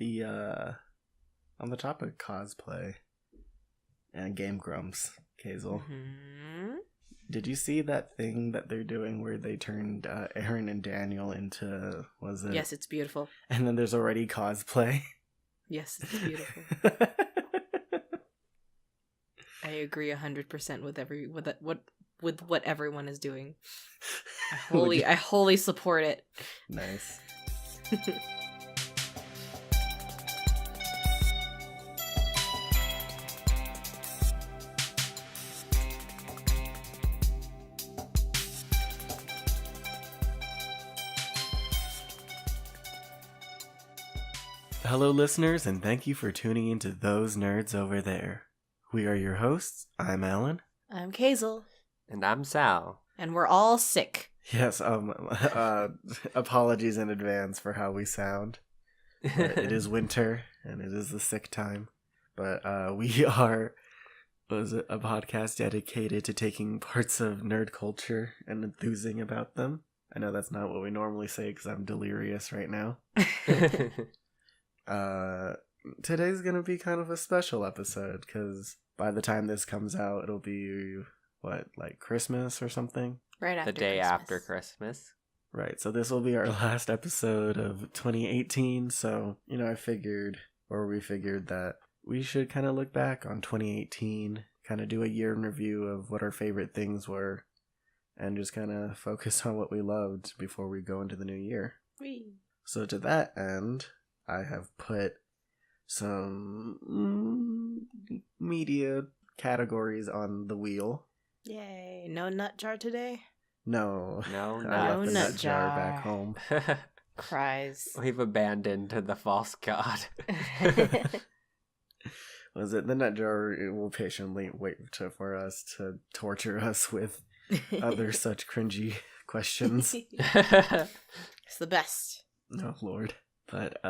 the on the topic of cosplay and Game Grumps, Hazel. Mm-hmm. Did you see that thing that they're doing where they turned Aaron and Daniel into, was it? Yes, it's beautiful. And then there's already cosplay. Yes, it's beautiful. I agree 100% with what everyone is doing. I wholly support it. Nice. Hello, listeners, and thank you for tuning into Those Nerds Over There. We are your hosts. I'm Alan. I'm Kazel. And I'm Sal. And we're all sick. Yes, apologies in advance for how we sound. It is winter, and it is the sick time. But we are a podcast dedicated to taking parts of nerd culture and enthusing about them. I know that's not what we normally say because I'm delirious right now. Today's gonna be kind of a special episode because by the time this comes out, it'll be like Christmas or something? Right after the day Christmas. after Christmas. Right, so this will be our last episode of 2018, so, we figured that we should kind of look back on 2018, kind of do a year in review of what our favorite things were, and just kind of focus on what we loved before we go into the new year. Whee. So to that end, I have put some media categories on the wheel. Yay. No nut jar today? No, No, I left the nut nut jar jar. back home. Cries. We've abandoned the false god. Was it the nut jar? It will patiently wait for us to torture us with other such cringy questions. It's the best. Oh Lord! But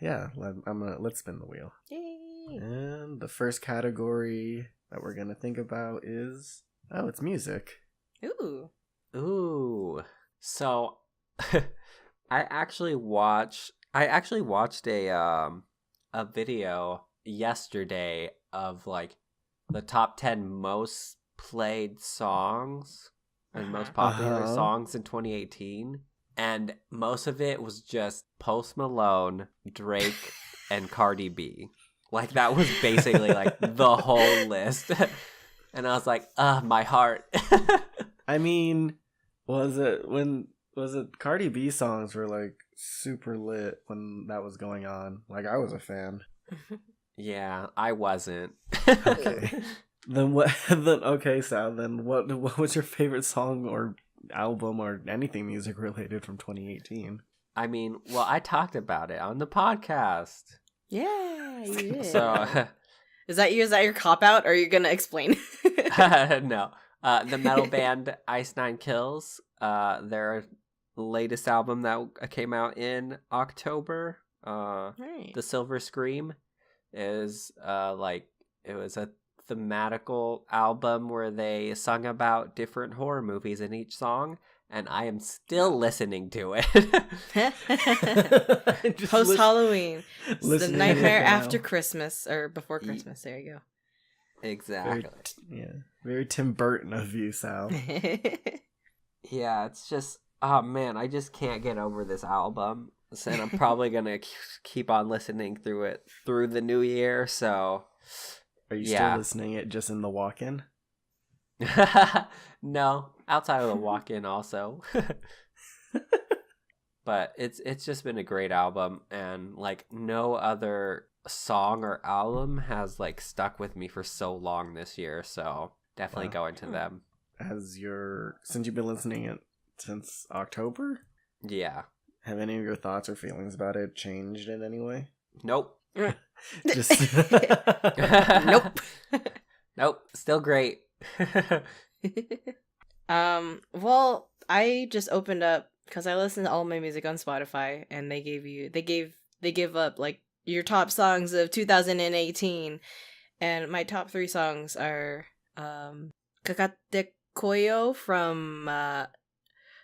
yeah, let's spin the wheel. Yay. And the first category that we're gonna think about is it's music. Ooh. Ooh. So I actually watched a video yesterday of like the top 10 most played songs and most popular songs in 2018. And most of it was just Post Malone, Drake, and Cardi B. Like, that was basically, like, the whole list. And I was like, my heart. I mean, was it Cardi B songs were, like, super lit when that was going on? Like, I was a fan. Yeah, I wasn't. Okay. Okay, Sal, then what was your favorite song or album or anything music related from 2018? I mean, well, I talked about it on the podcast. Yeah, you did. So, Is that your cop-out, or are you going to explain? no. The metal band Ice Nine Kills, their latest album that came out in October, Right. The Silver Scream, is it was a thematical album where they sung about different horror movies in each song, and I am still listening to it. Post Halloween. The Nightmare now. After Christmas, or before Christmas. There you go. Exactly. Very Tim Burton of you, Sal. Yeah, it's just, oh man, I just can't get over this album. And I'm probably gonna keep on listening through it through the new year, so... Are you still listening it just in the walk-in? No, outside of the walk-in also. But it's just been a great album, and like no other song or album has like stuck with me for so long this year, so definitely going to them. Since you've been listening it since October? Yeah. Have any of your thoughts or feelings about it changed in any way? Nope. Just Nope. Still great. Well, I just opened up because I listen to all my music on Spotify, and they give up like your top songs of 2018, and my top 3 songs are Kakate Koyo from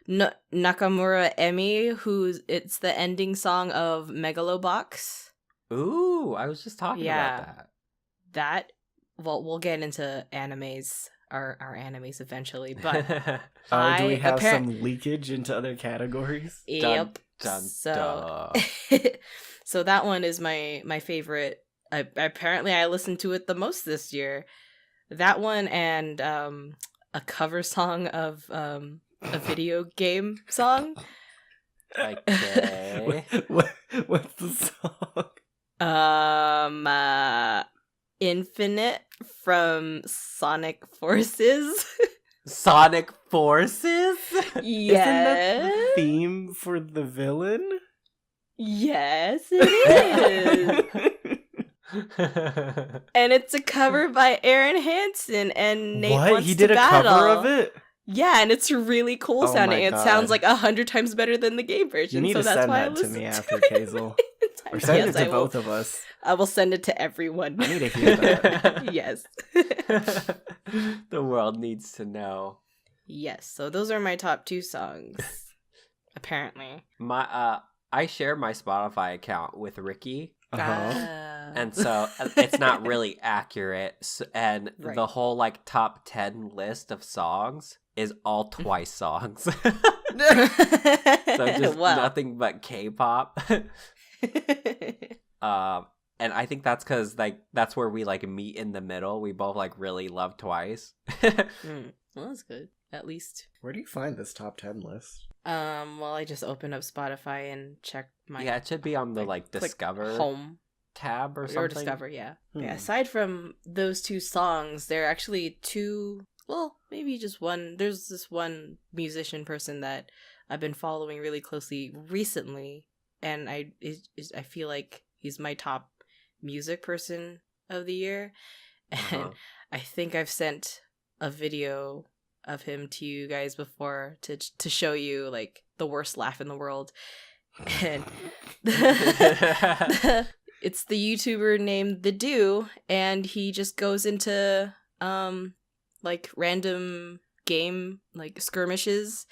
Nakamura Emi, it's the ending song of Megalobox. Ooh, I was just talking Yeah. about that. That, well, we'll get into animes, our animes eventually, but Oh, do we have apparent- some leakage into other categories? Yep. Dun, So, duh. so that one is my favorite. Apparently, I listened to it the most this year. That one and a cover song of a video game song. Okay. What's the song? Infinite from Sonic Forces. Sonic Forces? Yes. Isn't that the theme for the villain? Yes, it is. And it's a cover by Aaron Hansen and Nate What? Wants He did to a Battle. cover of it? Yeah, and it's really cool Oh sounding. my It sounds God. like 100 times better than the game version. You need so to that's send why I that to listened me to after, it Kazel. a Or million send times. it to I will. both of us. I will send it to everyone. I need to hear that. Yes. The world needs to know. Yes. So those are my top 2 songs. Apparently. I share my Spotify account with Ricky, Uh-huh. and so it's not really accurate. And Right. the whole like top 10 list of songs is all Twice songs. So just Well. nothing but K-pop. And I think that's because like that's where we like meet in the middle. We both like really love Twice. Well, that's good. At least. Where do you find this top 10 list? Well, I just opened up Spotify and checked my Yeah, it should be on the like click Discover home tab or something. or Discover. Yeah. Yeah. Hmm. Aside from those 2 songs, there are actually 2. Well, maybe just one. There's this one musician person that I've been following really closely recently, and I feel like he's my top music person of the year. And Uh-huh. I think I've sent a video of him to you guys before to show you like the worst laugh in the world. And it's the YouTuber named The Do, and he just goes into like random game like skirmishes,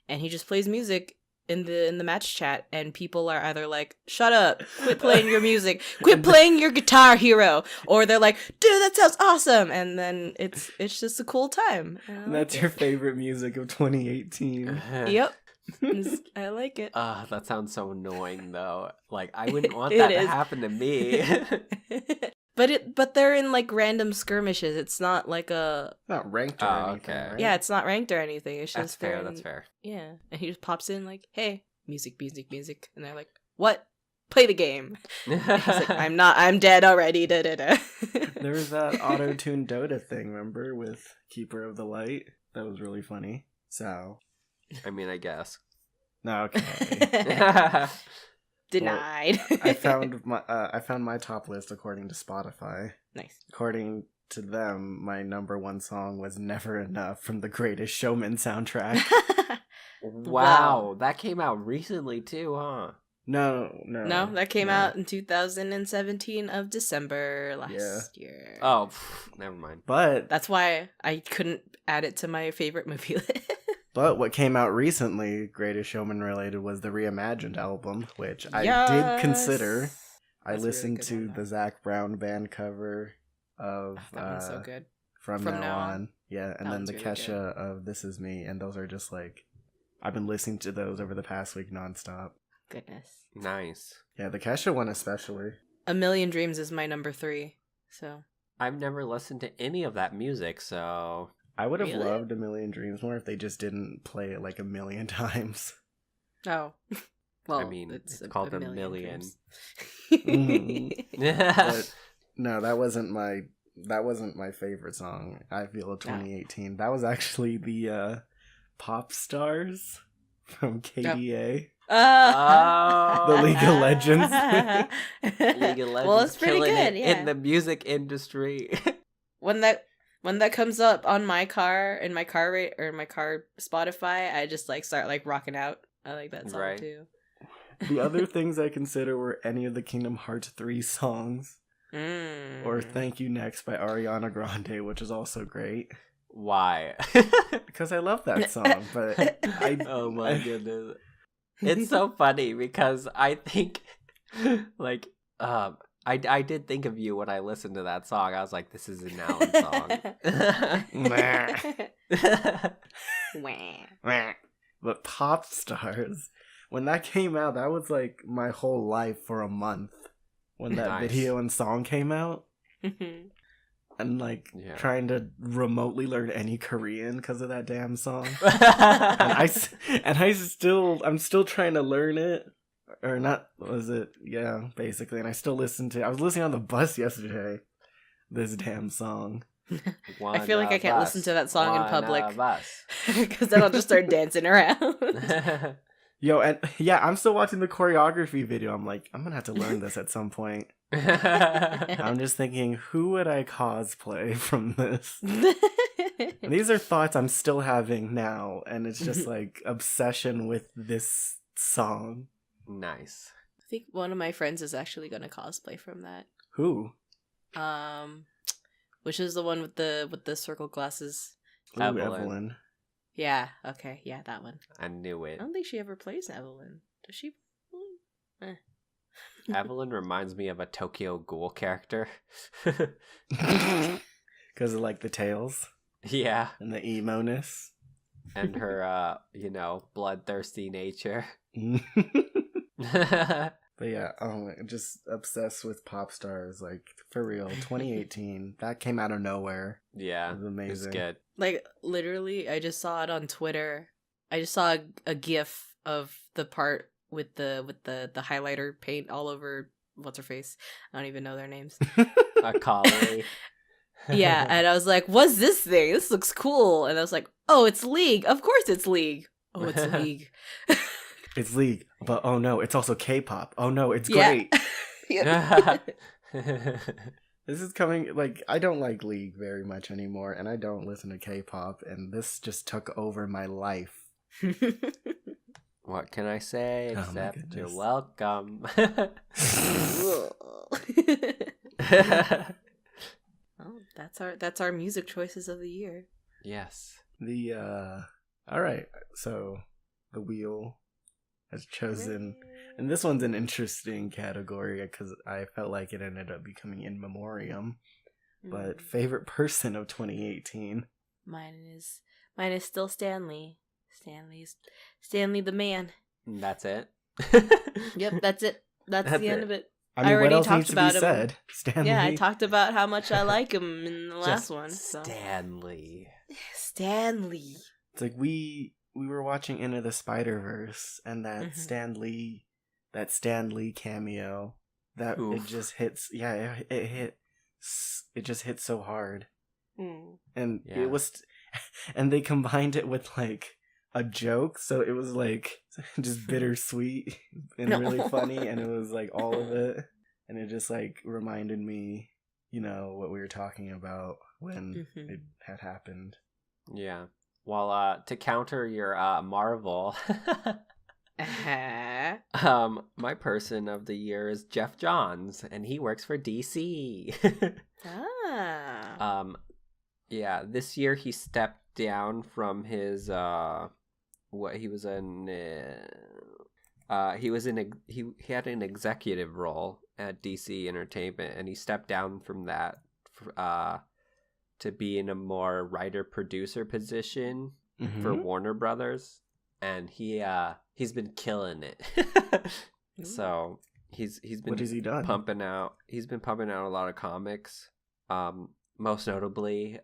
and he just plays music in the match chat, and people are either like, shut up, quit playing your music, quit playing your Guitar Hero, or they're like, dude, that sounds awesome, and then it's just a cool time. And I And like that's it. your favorite music of 2018. Yep. I like it. That sounds so annoying though. Like I wouldn't want It that is. to happen to me. But they're in like random skirmishes. It's not like a Not ranked or Oh, anything, okay. right? yeah, it's not ranked or anything. It's That's just they're fair, in- that's fair. Yeah, and he just pops in like, "Hey, music, and they're like, "What? Play the game." And he's like, I'm dead already." Da da da. There was that auto-tuned Dota thing, remember, with Keeper of the Light? That was really funny. So, I mean, I guess. no, okay. Denied. I found my top list according to Spotify. Nice. According to them, my number 1 song was Never Enough from the Greatest Showman soundtrack. Wow, that came out recently too, huh? No. No, that came no. out in 2017 of December last Yeah. year. Oh, never mind. But That's why I couldn't add it to my favorite movie list. what came out recently, Greatest Showman related, was the Reimagined album, which I Yes! did consider. I That's a really listened good to one, though. the Zach Brown band cover of That one's so good. From Now On. Yeah, and That then one's the really Kesha of This Is Me, and those are just like, I've been listening to those over the past week nonstop. Goodness. Nice. Yeah, the Kesha one especially. A Million Dreams is my number 3. So I've never listened to any of that music, so I would have Really? loved A Million Dreams more if they just didn't play it like a million times. oh, well, I mean, it's called A Million. Dreams. But no, that wasn't my favorite song. I feel of 2018. That was actually the Pop Stars from KDA. The League of Legends. League of Legends Well, it's pretty killing good. it Yeah. in the music industry. when that comes up on my car in my car my car Spotify, I just like start like rocking out. I like that song Right. too. The other things I consider were any of the Kingdom Hearts 3 songs, or Thank You Next by Ariana Grande, which is also great. Why? Because I love that song, but Oh my goodness. It's so funny because I think like I did think of you when I listened to that song. I was like, this is an Alan song. But Pop Stars, when that came out, that was like my whole life for a month. When that video and song came out. And like trying to remotely learn any Korean because of that damn song. I'm still trying to learn it. Or not, was it? Yeah, basically. And I was listening on the bus yesterday. This damn song. I feel like I can't listen to that song in public. Because then I'll just start dancing around. Yo, and yeah, I'm still watching the choreography video. I'm like, I'm gonna have to learn this at some point. I'm just thinking, who would I cosplay from this? And these are thoughts I'm still having now, and it's just like obsession with this song. Nice. I think one of my friends is actually gonna cosplay from that. Who? Which is the one with the circle glasses? Ooh, Evelyn. Yeah, okay, yeah, that one. I knew it. I don't think she ever plays Evelyn. Does she? Evelyn reminds me of a Tokyo Ghoul character. Because of like the tails? Yeah. And the emo-ness? And her, bloodthirsty nature. But yeah, just obsessed with Pop Stars, like, for real. 2018, that came out of nowhere. Yeah, it was amazing. It's good. Like, literally, I just saw it on Twitter. I just saw a GIF of the part with the highlighter paint all over what's her face. I don't even know their names. Kali. Yeah, and I was like, "What's this thing? This looks cool." And I was like, "Oh, it's League. Of course, it's League. Oh, it's League." It's League, but oh no, it's also K-pop. Oh no, it's great. Yeah. This is coming, like, I don't like League very much anymore, and I don't listen to K-pop, and this just took over my life. What can I say except you're welcome? Oh, that's our music choices of the year. Yes. All right, so the wheel has chosen, and this one's an interesting category because I felt like it ended up becoming in memoriam. But favorite person of 2018. Mine is still Stanley. Stanley the man. That's it. Yep, that's it. That's the end of it. I mean, already what else talked needs to about be him. Said? Stanley. Yeah, I talked about how much I like him in the last one. So. Stanley. It's like we were watching Into the Spider-Verse, and that Stan Lee cameo, that Oof. It just hits. Yeah, it just hit so hard, and it was, and they combined it with like a joke, so it was like just bittersweet and really funny, and it was like all of it, and it just like reminded me, what we were talking about when it had happened. Yeah. Well, to counter your Marvel, my person of the year is Jeff Johns, and he works for DC. Yeah, this year he stepped down from his he had an executive role at DC Entertainment, and he stepped down from that to be in a more writer-producer position for Warner Brothers, and he's been killing it. So he's been what has he done? pumping out a lot of comics. Most notably,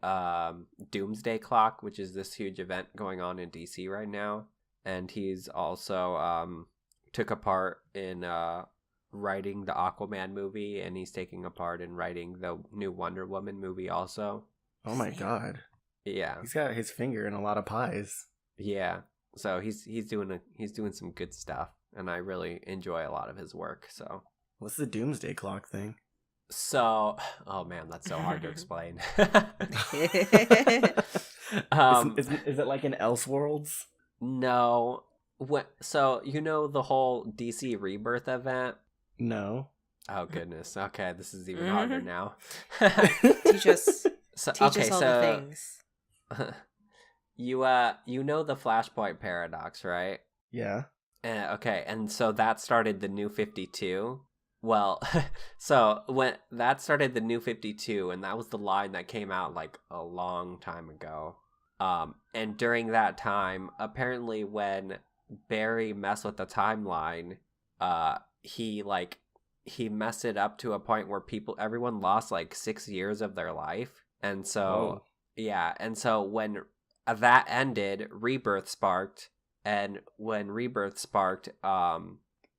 Doomsday Clock, which is this huge event going on in DC right now, and he's also took a part in writing the Aquaman movie, and he's taking a part in writing the new Wonder Woman movie also. Oh my god. Yeah. He's got his finger in a lot of pies. Yeah. So he's doing some good stuff, and I really enjoy a lot of his work. So what's the Doomsday Clock thing? So, oh man, that's so hard to explain. Is it like in Elseworlds? No. So the whole DC Rebirth event? No. Oh goodness. Okay, this is even harder now. Teach us. Teach us all the things. You know the Flashpoint paradox, right? Yeah. Okay, and so that started the New 52. Well, so when that started the New 52, and that was the line that came out like a long time ago. And during that time, apparently when Barry messed with the timeline, he messed it up to a point where everyone lost like 6 years of their life. And so, Whoa. yeah. And so when that ended, Rebirth sparked. And when Rebirth sparked,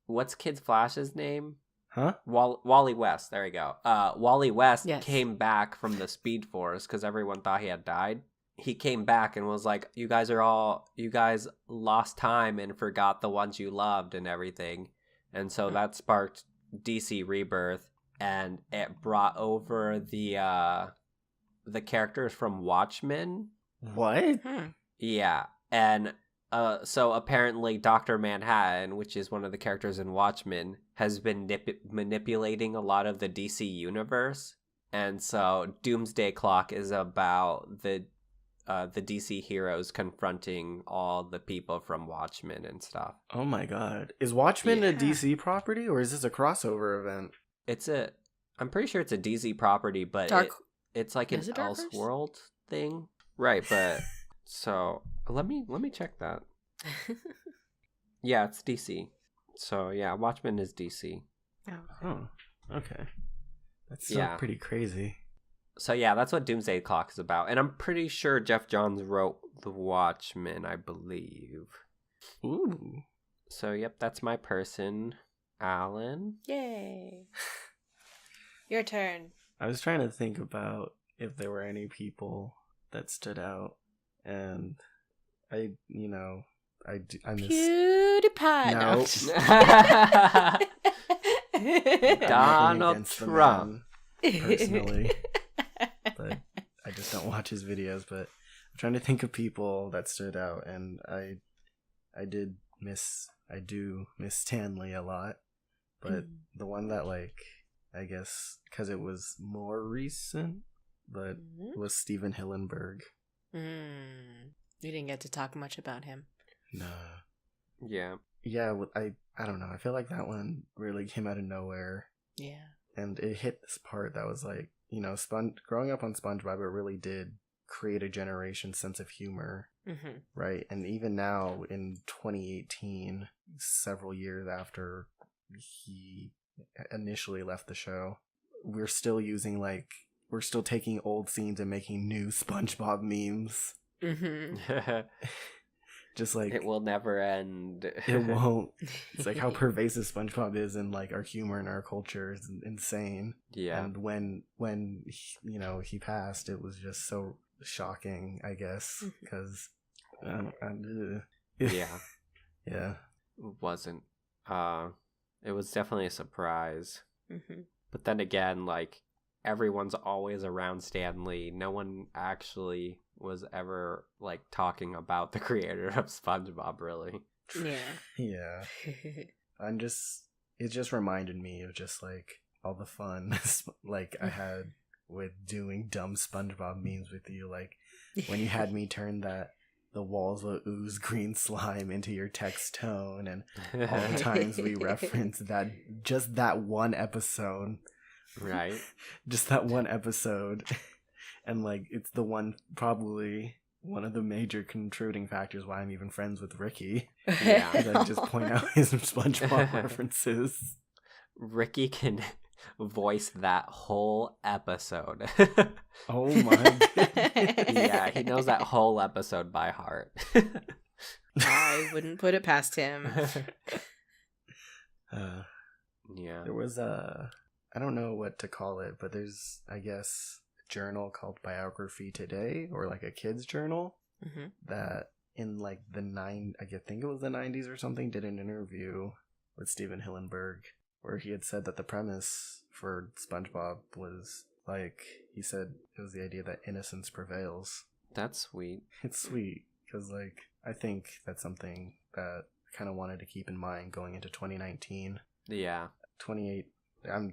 what's Kid Flash's name? Huh? Wally West. There we go. Wally West Yes. came back from the Speed Force because everyone thought he had died. He came back and was like, you guys lost time and forgot the ones you loved and everything. And so that sparked DC Rebirth, and it brought over the characters from Watchmen. What? Yeah. And so apparently Dr. Manhattan, which is one of the characters in Watchmen, has been manipulating a lot of the DC universe. And so Doomsday Clock is about the DC heroes confronting all the people from Watchmen and stuff. Oh my god. Is Watchmen Yeah. a DC property, or is this a crossover event? I'm pretty sure it's a DC property, but it's like an Is it Darkverse? Elseworld thing. Right, but so let me check that. Yeah, it's DC. So yeah, Watchmen is DC. Oh, okay. That's still Yeah. pretty crazy. So yeah, that's what Doomsday Clock is about. And I'm pretty sure Jeff Johns wrote The Watchmen, I believe. Ooh. So yep, that's my person, Alan. Yay. Your turn. I was trying to think about if there were any people that stood out, and I miss... PewDiePie. No. I'm just- Donald Nothing against the Trump. man, personally, but I just don't watch his videos. But I'm trying to think of people that stood out, and I do miss Stanley a lot, but the one that, like, I guess because it was more recent, but was Steven Hillenburg. You didn't get to talk much about him. Nah. Yeah. Yeah, I don't know. I feel like that one really came out of nowhere. Yeah. And it hit this part that was like, growing up on SpongeBob, it really did create a generation's sense of humor, right? And even now in 2018, several years after he initially left the show, we're still taking old scenes and making new SpongeBob memes. Just like it will never end. It won't. It's like how pervasive SpongeBob is in like our humor and our culture is insane. Yeah. And when he passed, it was just so shocking, I guess, because Yeah. Yeah. It wasn't. It was definitely a surprise. But then again, like, everyone's always around Stan Lee. No one actually was ever like talking about the creator of SpongeBob, really. Yeah. It just reminded me of just like all the fun like I had with doing dumb SpongeBob memes with you, like when you had me turn the walls will ooze green slime into your text tone, and all the times we reference that one episode. Right. Just that one episode. And like it's probably one of the major contributing factors why I'm even friends with Ricky. Yeah. I just point out his SpongeBob references. Ricky can voice that whole episode. Oh my goodness. Yeah, he knows that whole episode by heart. I wouldn't put it past him. Yeah. There was I don't know what to call it, but there's, I guess, a journal called Biography Today, or like a kid's journal, that in like I think it was the 90s or something, did an interview with Steven Hillenburg, where he had said that the premise for SpongeBob was, like, he said it was the idea that innocence prevails. That's sweet. It's sweet, because, like, I think that's something that I kind of wanted to keep in mind going into 2019. Yeah.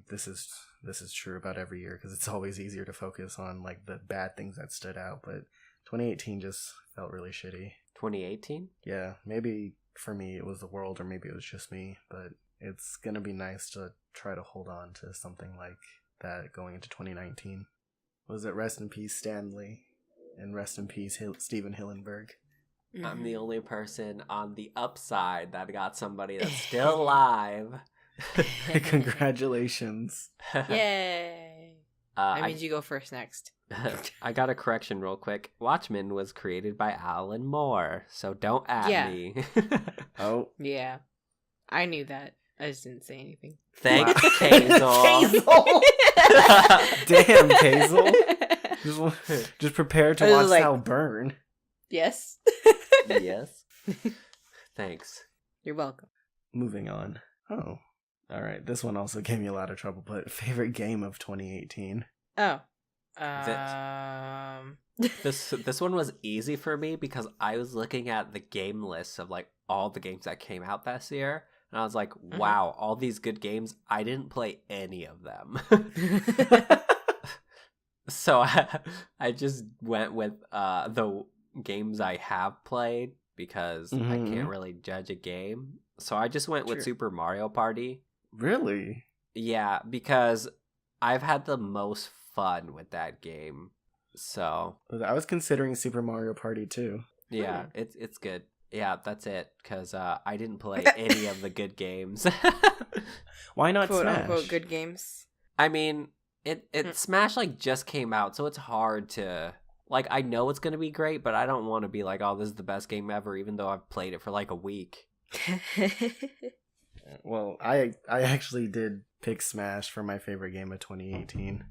This is true about every year, because it's always easier to focus on like the bad things that stood out, but 2018 just felt really shitty. 2018? Yeah, maybe for me it was the world, or maybe it was just me, but it's gonna be nice to try to hold on to something like that going into 2019. Was it rest in peace Stanley and rest in peace Steven Hillenberg? I'm the only person on the upside that got somebody that's still alive. Congratulations. Yay. That means you go first next. I got a correction real quick. Watchmen was created by Alan Moore, so don't at me. Oh. Yeah. I knew that. I just didn't say anything. Thanks, Wow. Kazel. Damn, Kazel. Just prepare to I was watch like- Sal burn. Yes. Yes. Thanks. You're welcome. Moving on. Oh. Alright, this one also gave me a lot of trouble, but favorite game of 2018. Oh. This one was easy for me because I was looking at the game list of like all the games that came out this year, and I was like, wow, all these good games, I didn't play any of them. So I just went with the games I have played because I can't really judge a game. So I just went with True. Super Mario Party. Really? Yeah, because I've had the most fun with that game. So I was considering Super Mario Party too. yeah, it's good. Yeah, that's it. Because I didn't play any of the good games. Why not Quote Smash? unquote good games. I mean, it Smash like just came out, so it's hard to like. I know it's gonna be great, but I don't want to be like, oh, this is the best game ever, even though I've played it for like a week. Well, I actually did pick Smash for my favorite game of 2018.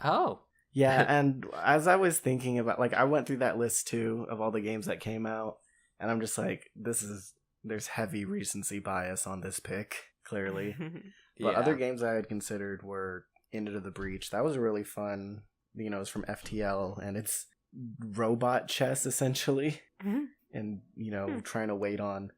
Oh, Yeah, and as I was thinking about, like, I went through that list too of all the games that came out, and I'm just like, there's heavy recency bias on this pick, clearly. But other games I had considered were Into the Breach. That was really fun. You know, it's from FTL, and it's robot chess, essentially. Mhm. And, you know, trying to wait on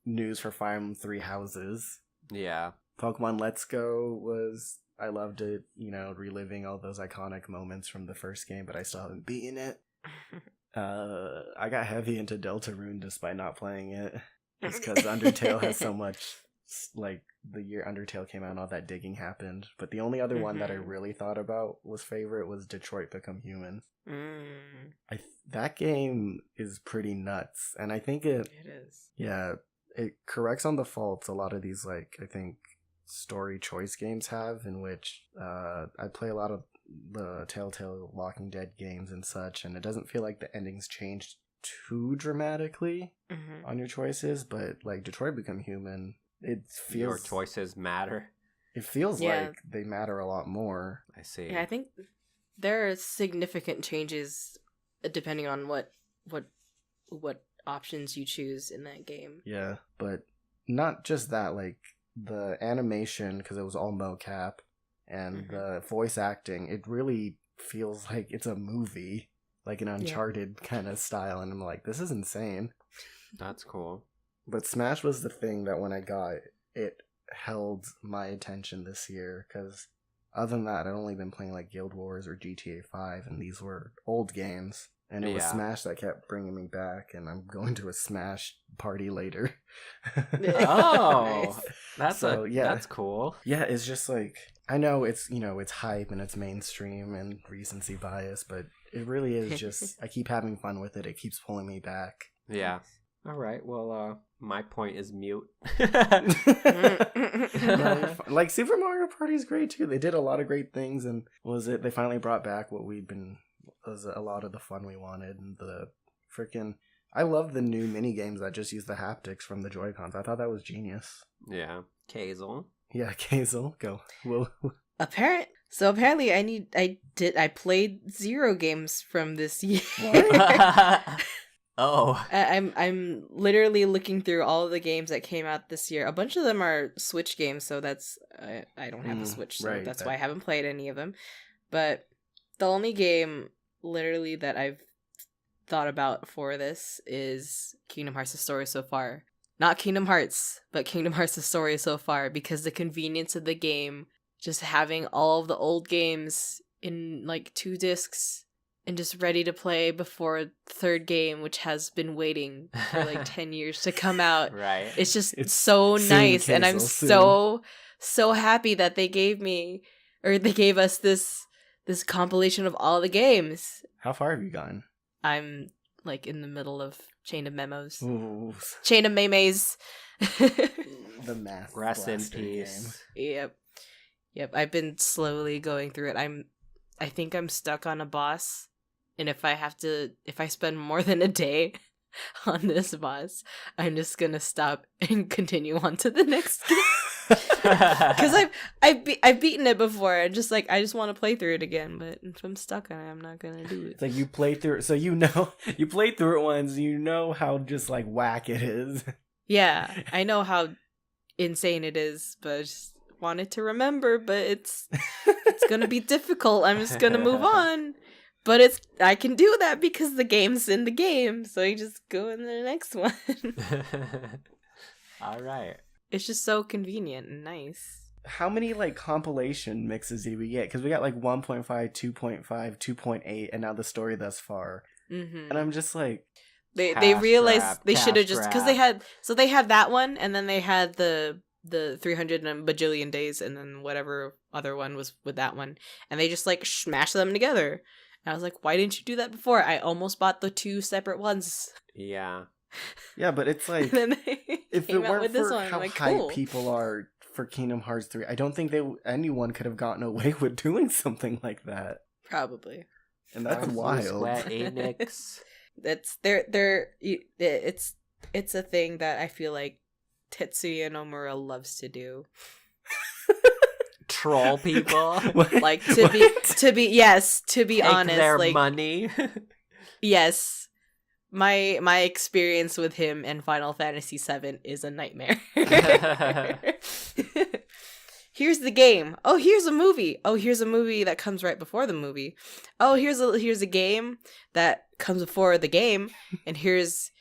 news for Fire Emblem Three Houses. yeah. Pokemon Let's Go was... I loved it, you know, reliving all those iconic moments from the first game, but I still haven't beaten it. I got heavy into Deltarune despite not playing it. Just because Undertale has so much, like, the year Undertale came out and all that digging happened. But the only other one that I really thought about was favorite was Detroit Become Human. That game is pretty nuts, and I think It is. yeah, it corrects on the faults a lot of these, like, I think, story choice games have, in which I play a lot of the Telltale Walking Dead games and such, and it doesn't feel like the endings changed too dramatically on your choices, but like Detroit Become Human, it feels Your choices matter. It feels Yeah. like they matter a lot more. I see. Yeah, I think there are significant changes depending on what options you choose in that game. Yeah, but not just that, like the animation, because it was all mocap, and the voice acting, it really feels like it's a movie, like an Uncharted kind of style, and I'm like, this is insane. That's cool. But Smash was the thing that when I got it held my attention this year, because other than that, I'd only been playing like Guild Wars or GTA 5, and these were old games. And it was Smash that kept bringing me back, and I'm going to a Smash party later. Oh, Nice. that's cool. Yeah, it's just like, I know it's, you know, it's hype and it's mainstream and recency bias, but it really is just, I keep having fun with it. It keeps pulling me back. Yeah. All right. Well, my point is mute. Like, Super Mario Party is great too. They did a lot of great things, and they finally brought back what was a lot of the fun we wanted, and the freaking, I love the new mini games that just use the haptics from the Joy-Cons. I thought that was genius. Yeah. Kazel. Yeah, Kazel, go. Apparently I played 0 games from this year. Oh. I'm literally looking through all of the games that came out this year. A bunch of them are Switch games, so that's I don't have a Switch, so right, that's why I haven't played any of them. But the only game literally that I've thought about for this is Kingdom Hearts' story so far. Not Kingdom Hearts, but Kingdom Hearts' story so far, because the convenience of the game, just having all of the old games in like 2 discs and just ready to play before the third game, which has been waiting for like 10 years to come out. Right. It's just It's so soon, nice, and I'm Kazel, so happy that they gave us this compilation of all the games. How far have you gone? I'm like in the middle of Chain of Memos. Ooh, Chain of Memes. the math. Rest in blaster peace. Yep. I've been slowly going through it. I think I'm stuck on a boss, and if I spend more than a day on this boss, I'm just gonna stop and continue on to the next game. Because I've beaten it before, and just like I just want to play through it again, but if I'm stuck on it, I'm not gonna do it. It's like you play through it, so you know you played through it once. You know how just like whack it is. Yeah, I know how insane it is, but I just wanted to remember. But it's gonna be difficult. I'm just gonna move on. But I can do that because the game's in the game, so you just go in the next one. All right. It's just so convenient and nice. How many like compilation mixes did we get? Because we got like 1.5, 2.5, 2.8, and now the story thus far. Mm-hmm. And I'm just like, they realized grab, they should have cash just because grab. they had that one, and then they had the 300 and a bajillion days, and then whatever other one was with that one, and they just like smashed them together. And I was like, why didn't you do that before? I almost bought the 2 separate ones. Yeah. yeah, but it's like, And then they if it came out weren't with this for one. I'm how like, hyped cool. people are for Kingdom Hearts 3, I don't think anyone could have gotten away with doing something like that. Probably. And that's Thank you, wild. Square Enix. That's it's a thing that I feel like Tetsuya Nomura loves to do. Troll people. What? Like to What? be Take honest, their like money. yes. My experience with him and Final Fantasy VII is a nightmare. Here's the game. Oh, here's a movie. Oh, here's a movie that comes right before the movie. Oh, here's a game that comes before the game, and here's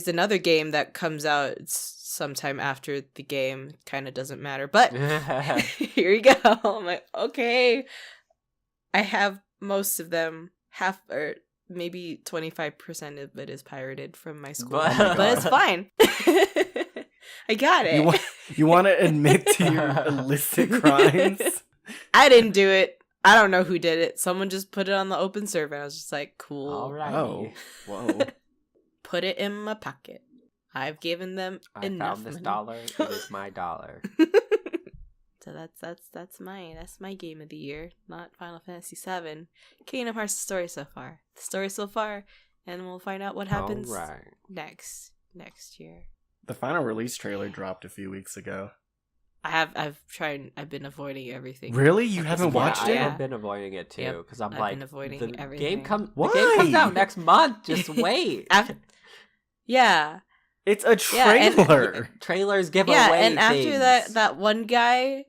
another game that comes out sometime after the game. Kind of doesn't matter, but here you go. I'm like, okay, I have most of them. Half or maybe 25% of it is pirated from my school, but it's fine. I got it. You want to admit to your illicit crimes? I didn't do it. I don't know who did it. Someone just put it on the open server, and I was just like, cool. All right. Oh, whoa. Put it in my pocket. I've given them I enough found this money. dollar. It is my dollar. So that's my game of the year, not Final Fantasy VII. Kingdom Hearts story so far. The story so far, and we'll find out what happens All right. next year. The final release trailer dropped a few weeks ago. I've been avoiding everything. Really? You At this haven't point. watched I it? have been avoiding it too Yep. because I'm I've like been avoiding the everything. game comes Why? out next month. Just wait. Yeah. It's a Yeah, and- trailer. Trailers give Yeah, away and after things. that one guy,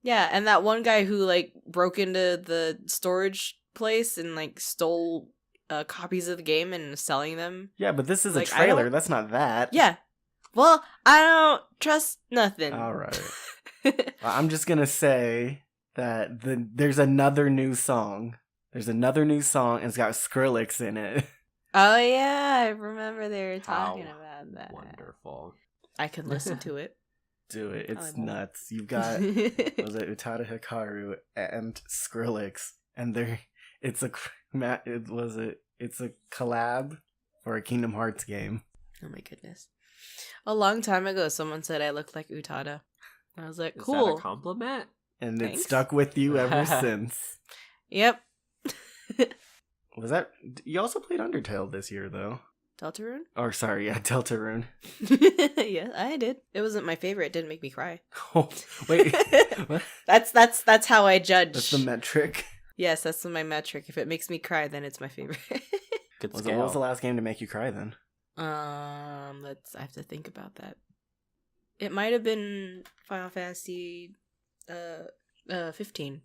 and that one guy who like broke into the storage place and like stole copies of the game and was selling them. Yeah, but this is Like, a I trailer. don't- That's not that. Yeah. Well, I don't trust nothing. All right. I'm just going to say that there's another new song. There's another new song, and it's got Skrillex in it. Oh yeah, I remember they were talking How about that. Wonderful. I can listen to it. Do it. It's I won't. nuts. You've got... was it Utada Hikaru and Skrillex, and it's a collab for a Kingdom Hearts game. Oh my goodness. A long time ago, someone said I looked like Utada. I was like, Is cool. that a compliment? And Thanks. it's stuck with you ever since. Yep. Was that... You also played Undertale this year, though. Deltarune? Or, sorry, yeah, Deltarune. Yeah, I did. It wasn't my favorite. It didn't make me cry. Oh, wait. What? That's how I judge. That's the metric. Yes, that's my metric. If it makes me cry, then it's my favorite. Good What scale. was the last game to make you cry, then? I have to think about that. It might have been Final Fantasy 15.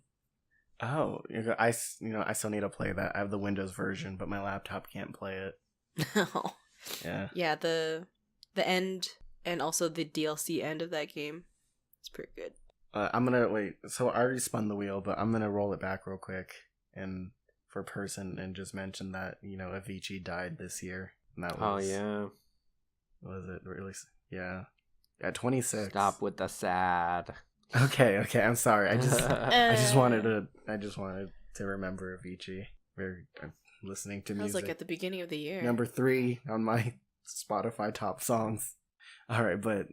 Oh, I still need to play that. I have the Windows version, but my laptop can't play it. Yeah. Yeah, the end and also the DLC end of that game. It's pretty good. I'm gonna wait. So I already spun the wheel, but I'm gonna roll it back real quick and for person and just mention that, Avicii died this year. And that Oh, was, yeah. was it really? Yeah. At 26. Stop with the sad. Okay, I'm sorry. I just wanted Uh, to remember Avicii. I'm listening to That was music. like at the beginning of the year. Number 3 on my Spotify top songs. All right, but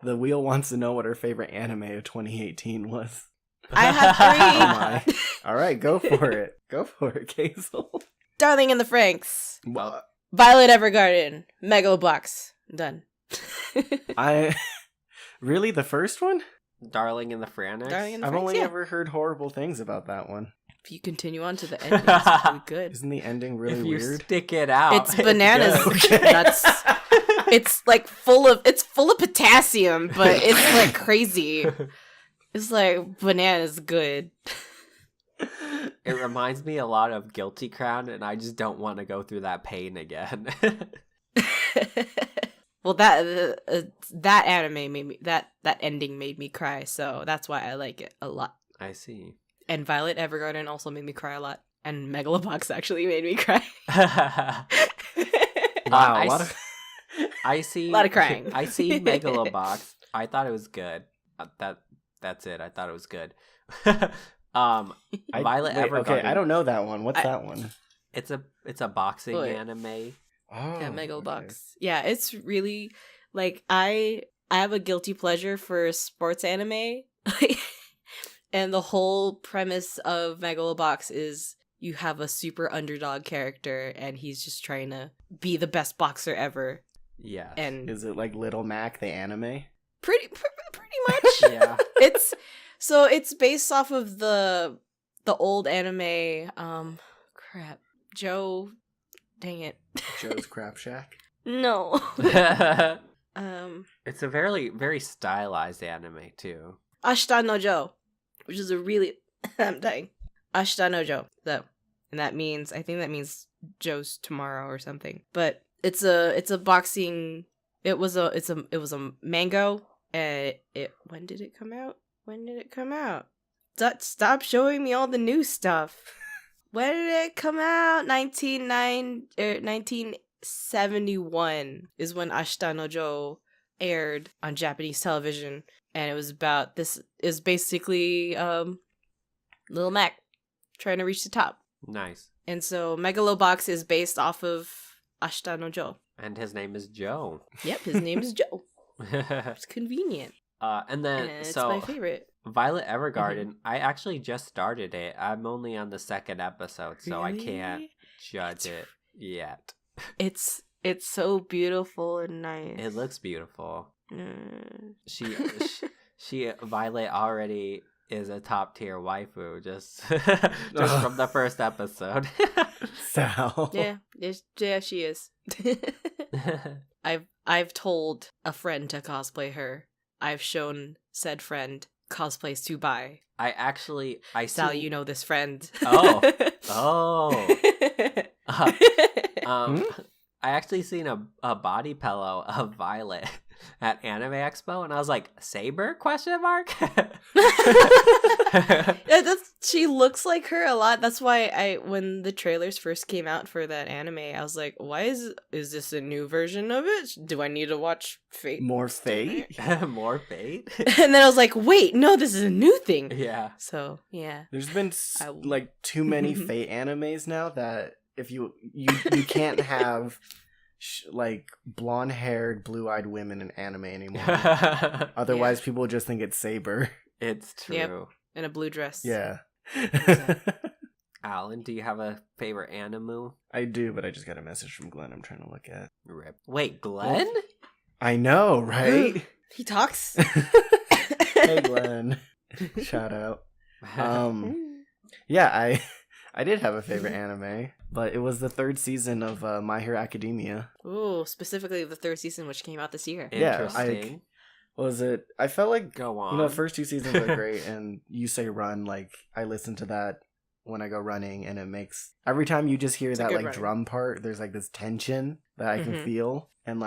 the wheel wants to know what her favorite anime of 2018 was. I have 3. Oh my. All right, go for it. Go for it, Kazel. Darling in the Franxx. What? Violet Evergarden. Megalobox. Done. Really, the first one? Darling in the Franxx? Darling in the I've Franxx, only yeah. ever heard horrible things about that one. If you continue on to the end, it's really good. Isn't the ending really If you weird? stick it out, It's bananas. good. Okay. That's it's like full of potassium, but it's like crazy. It's like bananas good. It reminds me a lot of Guilty Crown, and I just don't want to go through that pain again. Well, that anime made me that ending made me cry, so that's why I like it a lot. I see. And Violet Evergarden also made me cry a lot, and Megalobox actually made me cry. Wow, I a lot s- of... I see. Lot of crying. I see Megalobox. I thought it was good. That's it. I thought it was good. Violet Evergarden. Okay, I don't know that one. What's I- that one? It's a boxing Wait. anime. Oh, Yeah, Megalobox. okay. Yeah, it's really like I have a guilty pleasure for sports anime. And the whole premise of Megalobox is you have a super underdog character and he's just trying to be the best boxer ever. Yeah. And Is it like Little Mac, the anime? pretty much. Yeah. It's based off of the old anime crap. Joe, dang it. Joe's Crap Shack? No. It's a very, very stylized anime too. Ashita no Joe, which is a really I'm dying. Ashita no Joe. So, and I think that means Joe's tomorrow or something. But it's a boxing. It was a mango. And when did it come out? Stop showing me all the new stuff. When did it come out? 1971 is when Ashita no Joe aired on Japanese television, and it was about this is basically Lil Mac trying to reach the top. Nice. And so Megalobox is based off of Ashita no Joe. And his name is Joe. Yep, his name is Joe. It's convenient. And then And it's so my favorite. Violet Evergarden, I actually just started it. I'm only on the second episode, so I can't Really? judge it yet. It's so beautiful and nice. It looks beautiful. Mm. She Violet already is a top tier waifu just from the first episode. Sal. Yeah, she is. I've told a friend to cosplay her. I've shown said friend cosplays to buy. I Sal, see. you know this friend. Oh. Hmm? I actually seen a body pillow of Violet at Anime Expo, and I was like, Saber? Question mark. Yeah, she looks like her a lot. That's why when the trailers first came out for that anime, I was like, why is this a new version of it? Do I need to watch Fate? More Fate? More Fate? And then I was like, wait, no, this is a new thing. Yeah. So, yeah. There's been too many Fate animes now that if you can't have blonde-haired, blue-eyed women in anime anymore. Otherwise, people just think it's Saber. It's true. Yep. In a blue dress. Yeah. Alan, do you have a favorite anime? I do, but I just got a message from Glenn I'm trying to look at. Rip. Wait, Glenn? I know, right? He talks. Hey, Glenn. Shout out. Yeah, I did have a favorite anime, but it was the third season of My Hero Academia. Ooh, specifically the third season, which came out this year. Yeah, Interesting. I felt like, Go on. the first two seasons are great, and You Say Run, I listen to that when I go running, and it makes, every time you just hear It's a that, good run. drum part, there's, this tension that I can Mhm. feel, and,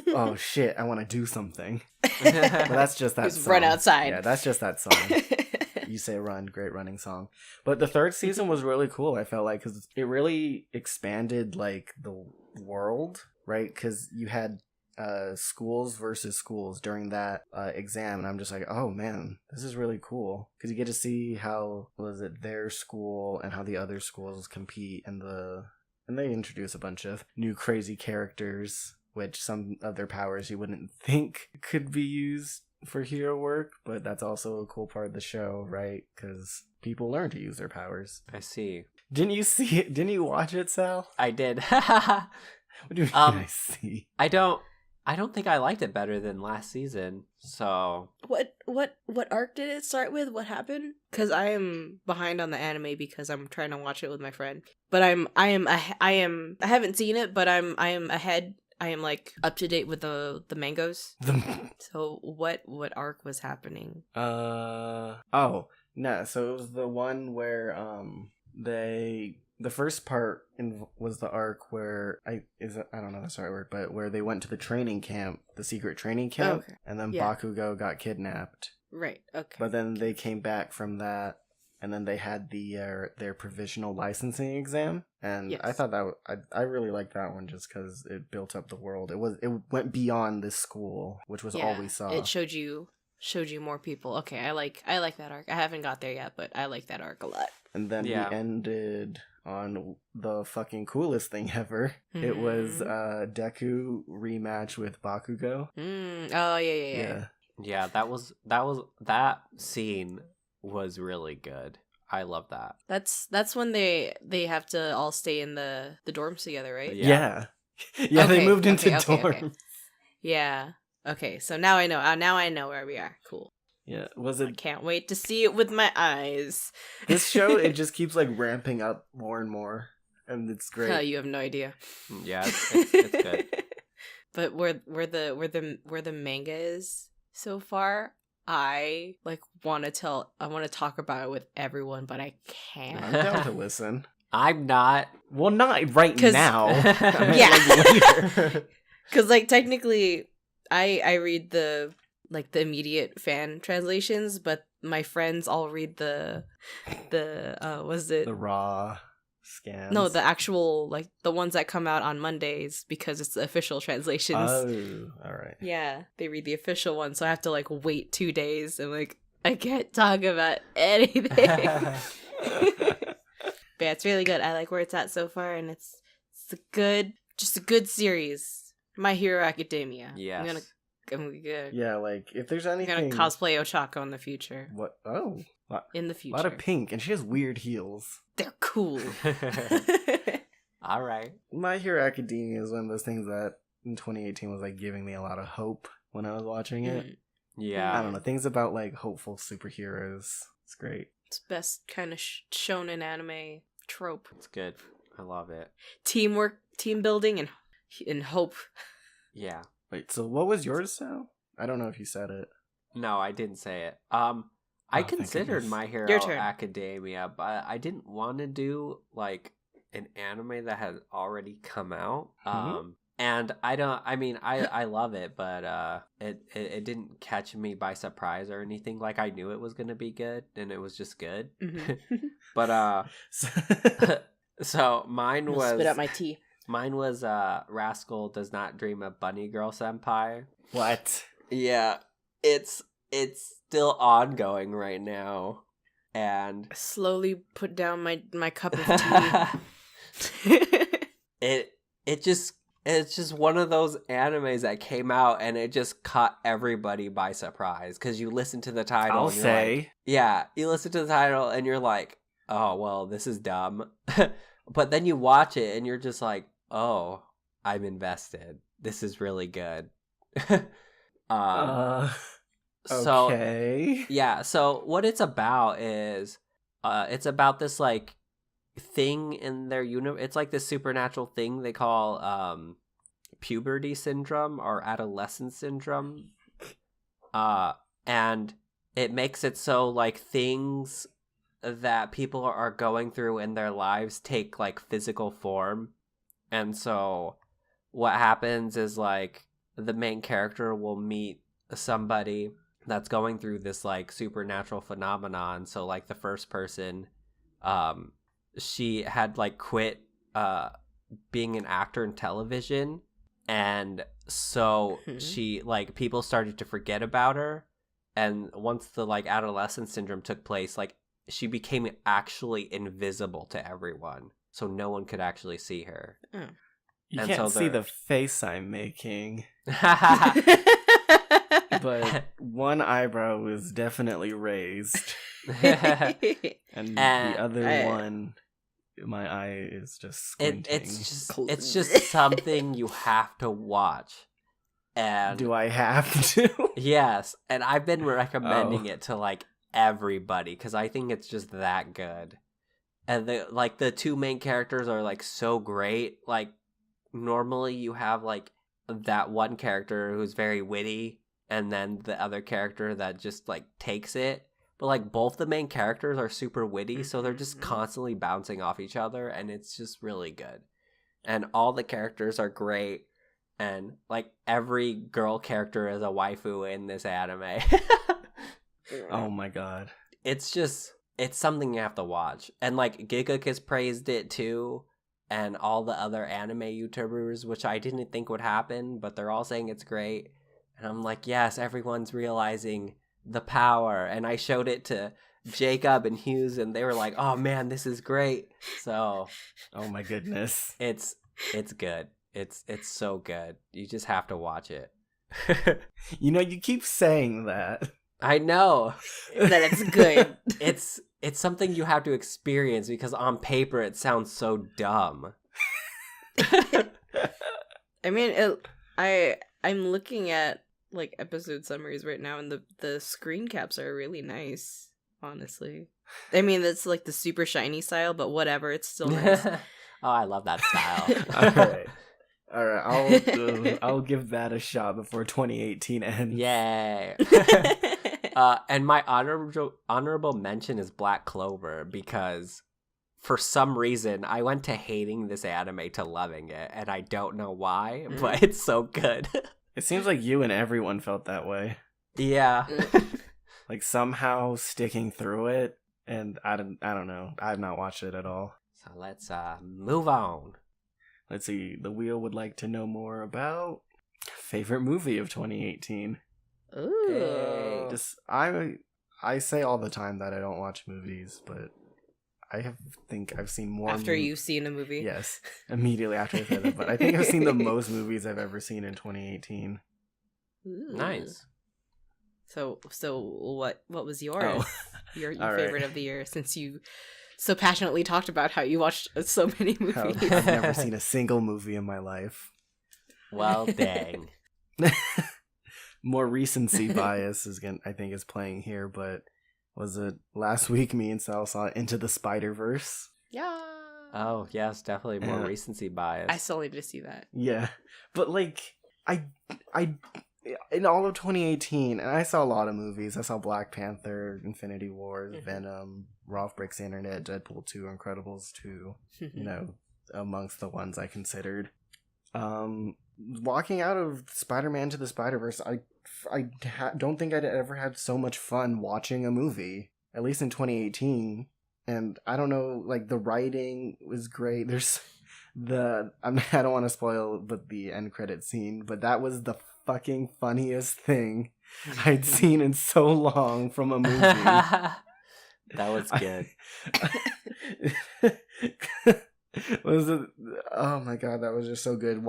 oh, shit, I want to do something. But that's just that Just song. run outside. Yeah, that's just that song. You Say Run, great running song. But the third season was really cool, I felt like, because it really expanded, like, the world, right? Because you had schools versus schools during that exam, and I'm just like, oh man, this is really cool, because you get to see how their school and how the other schools compete, and they introduce a bunch of new crazy characters, which some of their powers you wouldn't think could be used for hero work, but that's also a cool part of the show, right? Because people learn to use their powers. I see. Didn't you see it? Didn't you watch it, Sal? I did. What do you mean I see? I don't think I liked it better than last season. So What arc did it start with? What happened? Because I am behind on the anime because I'm trying to watch it with my friend. But I haven't seen it, but I am ahead. I am like up to date with the mangoes. So what arc was happening? Oh no, so it was the one where the first part was the arc where I don't know that's the right word, but where they went to the training camp, the secret training camp, okay. and then Yeah. Bakugo got kidnapped. Right. Okay. But then they came back from that, and then they had their provisional licensing exam, and Yes. I thought I really liked that one just because it built up the world. It went beyond this school, which was all we saw. It showed you more people. Okay, I like that arc. I haven't got there yet, but I like that arc a lot. And then Yeah. we ended on the fucking coolest thing ever. It was Deku rematch with Bakugo. Oh yeah. yeah, that scene was really good. I love that. That's when they have to all stay in the dorms together, right? Yeah. Okay, They moved into okay. dorms. Yeah. Okay, so now I know. Now I know where we are. Cool. Yeah. Was I it can't wait to see it with my eyes. this show? It just keeps like ramping up more and more, and it's great. Oh, you have no idea. Yeah, it's good. But where the manga is so far, I want to talk about it with everyone, but I can't. I'm down to listen. I'm not. Well, not right 'Cause- now. I mean, Yeah. like, later. Because technically, I read the immediate fan translations, but my friends all read the was it The raw scans. no, the actual the ones that come out on Mondays because it's the official translations. Oh, all right. Yeah, they read the official one, so I have to wait 2 days and I can't talk about anything. But yeah, it's really good. I like where it's at so far, and it's a good series. My Hero Academia. Yes. I'm gonna Yeah, like if there's I'm anything. gonna cosplay Ochako in the future. What? Oh, In the a future, lot of pink, and she has weird heels. they're cool. All right. My Hero Academia is one of those things that in 2018 was giving me a lot of hope when I was watching it. Mm. Yeah. I don't know, things about hopeful superheroes. It's great. It's best kind of shonen anime trope. It's good. I love it. Teamwork, team building, and hope. Yeah. Wait, so what was yours, Sal? I don't know if you said it. No, I didn't say it. Oh, I thank considered goodness. My Hero Your turn. Academia, but I didn't want to do an anime that had already come out. Mhm. And I love it, but it didn't catch me by surprise or anything. I knew it was gonna be good, and it was just good. Mhm. But so mine I'll was spit out my tea. mine was Rascal Does Not Dream of Bunny Girl Senpai. What? Yeah, it's still ongoing right now, and Slowly put down my cup of tea. it's just one of those animes that came out and it just caught everybody by surprise because you listen to the title. I'll and you're say. like, yeah, you listen to the title and you're like, oh well, this is dumb, but then you watch it and you're just like, oh, I'm invested. This is really good. So okay. yeah, so what it's about is it's about this thing in their universe. It's this supernatural thing they call puberty syndrome or adolescence syndrome. And it makes it so things that people are going through in their lives take physical form. And so what happens is the main character will meet somebody that's going through this like supernatural phenomenon. So like the first person, she had like quit being an actor in television, and so she like people started to forget about her, and once the like adolescent syndrome took place, like she became actually invisible to everyone, so no one could actually see her. You And can't so see they're- the face I'm making, but one eyebrow is definitely raised, and the other one, my eye is just squinting. It's just something you have to watch. And Do I have to? yes, and I've been recommending it to like everybody because I think it's just that good. And the two main characters are like so great. Like normally you have like that one character who's very witty, and then the other character that just like takes it. But like both the main characters are super witty, so they're just constantly bouncing off each other, and it's just really good. And all the characters are great, and like every girl character is a waifu in this anime. Oh my god. It's something you have to watch. And like Giguk has praised it too, and all the other anime YouTubers, which I didn't think would happen, but they're all saying it's great. And I'm like, yes, everyone's realizing the power. And I showed it to Jacob and Hughes, and they were like, oh man, this is great. So Oh my goodness. it's good. It's so good. You just have to watch it. You know, you keep saying that. I know that it's good. It's something you have to experience because on paper it sounds so dumb. I mean, I'm looking at like episode summaries right now, and the screen caps are really nice. Honestly, I mean it's like the super shiny style, but whatever, it's still nice. Oh, I love that style. All right. I'll give that a shot before 2018 ends. Yay! And my honorable mention is Black Clover, because for some reason I went to hating this anime to loving it, and I don't know why, but it's so good. It seems like you and everyone felt that way. Yeah. Like somehow sticking through it, and I don't know. I've not watched it at all. So let's move on. Let's see. The wheel would like to know more about favorite movie of 2018. Ooh. Just I say all the time that I don't watch movies, but I think I've seen more After you've seen a movie. Yes, immediately after I said that. But I think I've seen the most movies I've ever seen in 2018. Ooh. Nice. So what was yours? Your All favorite right. of the year, since you so passionately talked about how you watched so many movies. I've never seen a single movie in my life. Well, dang. More recency bias I think is playing here, but was it last week me and Sal saw Into the Spider-Verse? Yeah. Oh, yes, definitely more Yeah. recency bias. I still need to see that. Yeah, but like I in all of 2018, and I saw a lot of movies. I saw Black Panther, Infinity Wars, Venom, Ralph Breaks the Internet, Deadpool 2, Incredibles 2, you know, amongst the ones I considered. Walking out of Spider-Man to the Spider-Verse, I don't think I'd ever had so much fun watching a movie, at least in 2018. And I don't know, like the writing was great. There's I don't want to spoil, but the end credit scene, but that was the fucking funniest thing I'd seen in so long from a movie. That was good. Was it? Oh my god, that was just so good.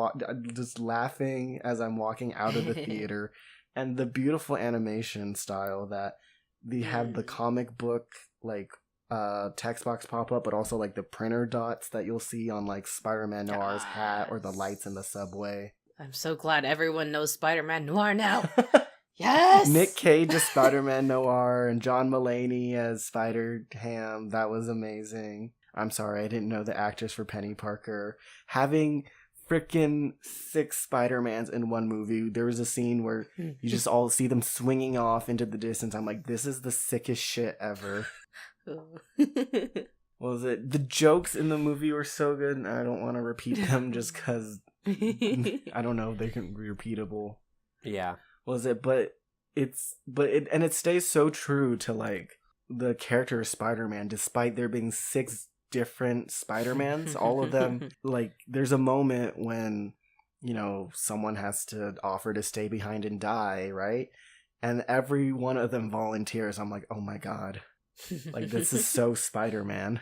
Just laughing as I'm walking out of the theater, and the beautiful animation style that they have the comic book like text box pop up, but also like the printer dots that you'll see on like Spider-Man Noir's hat or the lights in the subway. I'm so glad everyone knows Spider-Man Noir now. Yes! Nick Cage as Spider-Man Noir and John Mulaney as Spider-Ham. That was amazing. I'm sorry, I didn't know the actors for Penny Parker. Having freaking 6 Spider-Mans in one movie. There was a scene where you just all see them swinging off into the distance. I'm like, this is the sickest shit ever. What was it? The jokes in the movie were so good, and I don't want to repeat them just because I don't know if they can be repeatable. Yeah. Was it? But it stays so true to like the character of Spider-Man, despite there being 6 different Spider-Mans. All of them, like, there's a moment when, you know, someone has to offer to stay behind and die, right? And every one of them volunteers. I'm like, oh my god, like, this is so Spider-Man.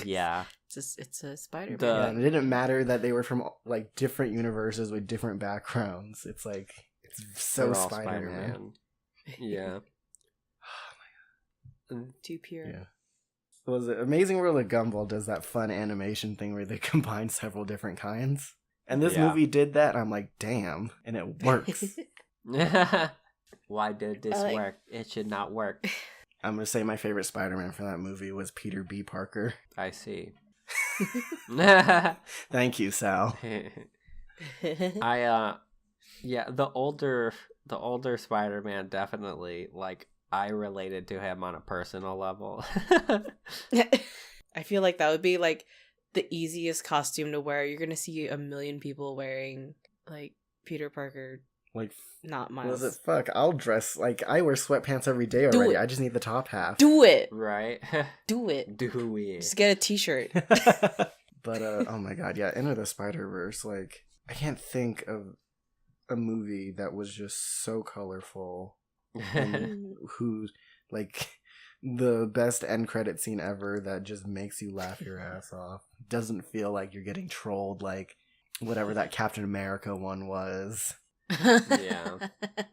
Yeah. It's a Spider-Man. Yeah, and it didn't matter that they were from like different universes with different backgrounds. It's like, it's so Spider-Man. Yeah. Too pure. Yeah. Was it Amazing World of Gumball does that fun animation thing where they combine several different kinds? And this movie did that, and I'm like, damn, and it works. Why did this work? It should not work. I'm gonna say my favorite Spider-Man from that movie was Peter B. Parker. I see. Thank you, Sal. The older Spider-Man, definitely, like, I related to him on a personal level. I feel like that would be like the easiest costume to wear. You're gonna see a million people wearing like Peter Parker, like, not Miles. Was it fuck? I'll dress like I wear sweatpants every day already. I just need the top half. Do it, right? Do it. Do it. Just get a T-shirt. But oh my god, yeah, Enter the Spider-Verse. Like, I can't think of a movie that was just so colorful. And who, like, the best end credit scene ever that just makes you laugh your ass off. Doesn't feel like you're getting trolled like whatever that Captain America one was. Yeah.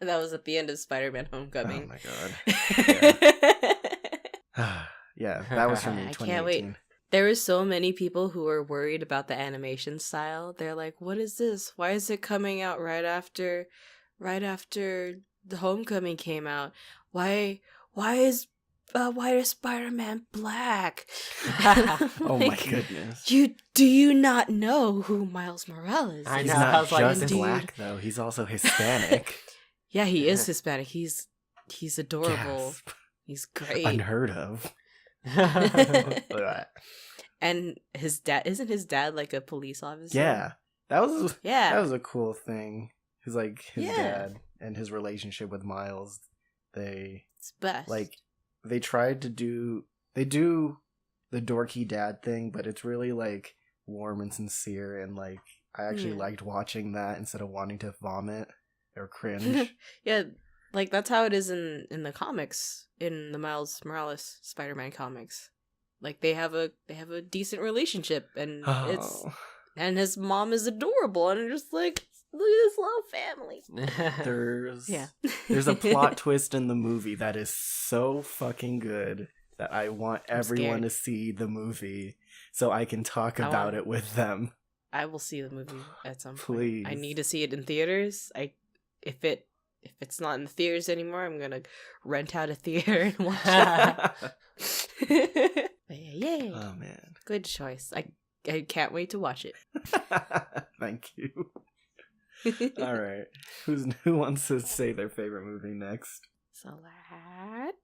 That was at the end of Spider-Man Homecoming. Oh my god. Yeah, yeah, that was from me. I can't wait. There were so many people who were worried about the animation style. They're like, what is this? Why is it coming out right after the Homecoming came out? Why is Spider-Man black? Oh my goodness. Do you not know who Miles Morales is? I He's know. not I just black though, he's also Hispanic. Yeah, he is Hispanic. He's adorable. Gasp. He's great. Unheard of. And isn't his dad like a police officer? Yeah. That was a cool thing. He's like his dad and his relationship with Miles. It's best. Like, they tried to do the dorky dad thing, but it's really like warm and sincere, and like I actually liked watching that instead of wanting to vomit or cringe. Yeah, like that's how it is in the comics, in the Miles Morales Spider-Man comics. Like they have a decent relationship, and and his mom is adorable, and I'm just like, look at this little family. There's a plot twist in the movie that is so fucking good that I want everyone to see the movie so I can talk about it with them. I will see the movie at some point. Please. I need to see it in theaters. If it's not in the theaters anymore, I'm gonna rent out a theater and watch it. Yay! Oh man, good choice. I can't wait to watch it. Thank you. All right, who wants to say their favorite movie next? Salad.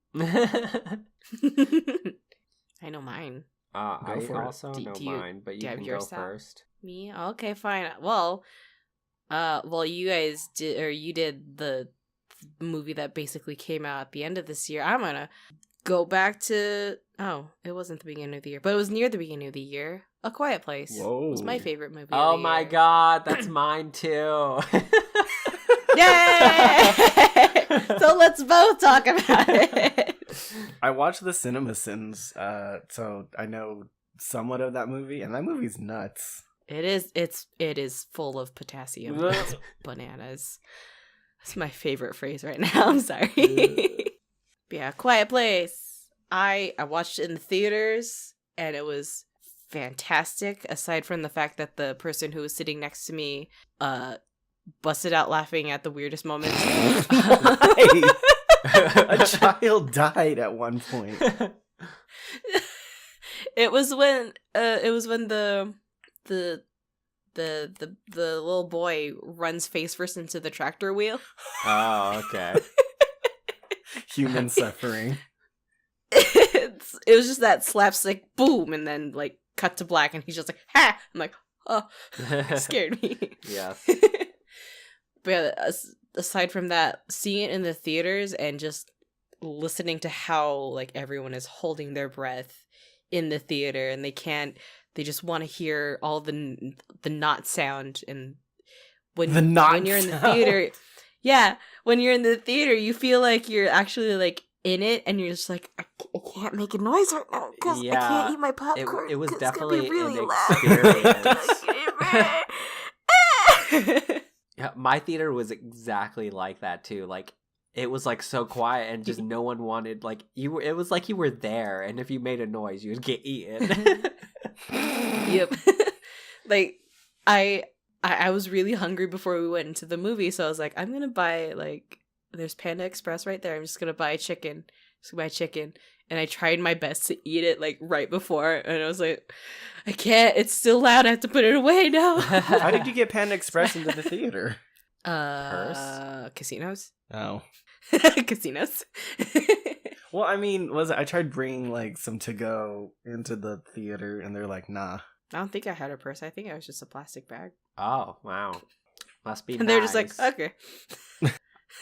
I know mine. I also know mine, but you can go first. Me? Okay, fine. Well, you guys did, or you did the movie that basically came out at the end of this year. I'm gonna go back to, it wasn't the beginning of the year, but it was near the beginning of the year. A Quiet Place. Whoa. It was my favorite movie. Oh my god, that's mine too. Yay! So let's both talk about it. I watched the CinemaSins, so I know somewhat of that movie, and that movie's nuts. It is full of potassium. It's bananas. That's my favorite phrase right now. I'm sorry. But yeah, Quiet Place. I watched it in the theaters, and it was fantastic, aside from the fact that the person who was sitting next to me busted out laughing at the weirdest moments. A child died at one point. It was when the little boy runs face first into the tractor wheel. Oh, okay. Human suffering. It was just that slapstick boom, and then like cut to black, and he's just like, ha! I'm like, oh, it scared me. Yes. But yeah, aside from that, seeing it in the theaters and just listening to how like everyone is holding their breath in the theater, and they just want to hear all the knot sound. And when you're in the theater, yeah, when you're in the theater, you feel like you're actually like in it, and you're just like, I can't make a noise right now because I can't eat my popcorn. It was 'cause definitely it's gonna be really an loud. experience. Yeah, my theater was exactly like that too. Like, it was like so quiet and just no one wanted, like, it was like you were there, and if you made a noise, you would get eaten. Yep. Like, I was really hungry before we went into the movie, so I was like, I'm gonna buy, like, there's Panda Express right there. I'm just gonna buy chicken. And I tried my best to eat it, like, right before, and I was like, I can't. It's still loud. I have to put it away now. How did you get Panda Express into the theater? Casinos. Oh. Casinos. Well, I mean, I tried bringing like some to go into the theater, and they're like, nah. I don't think I had a purse. I think I was just a plastic bag. Oh, wow. Must be and nice. they're just like, okay.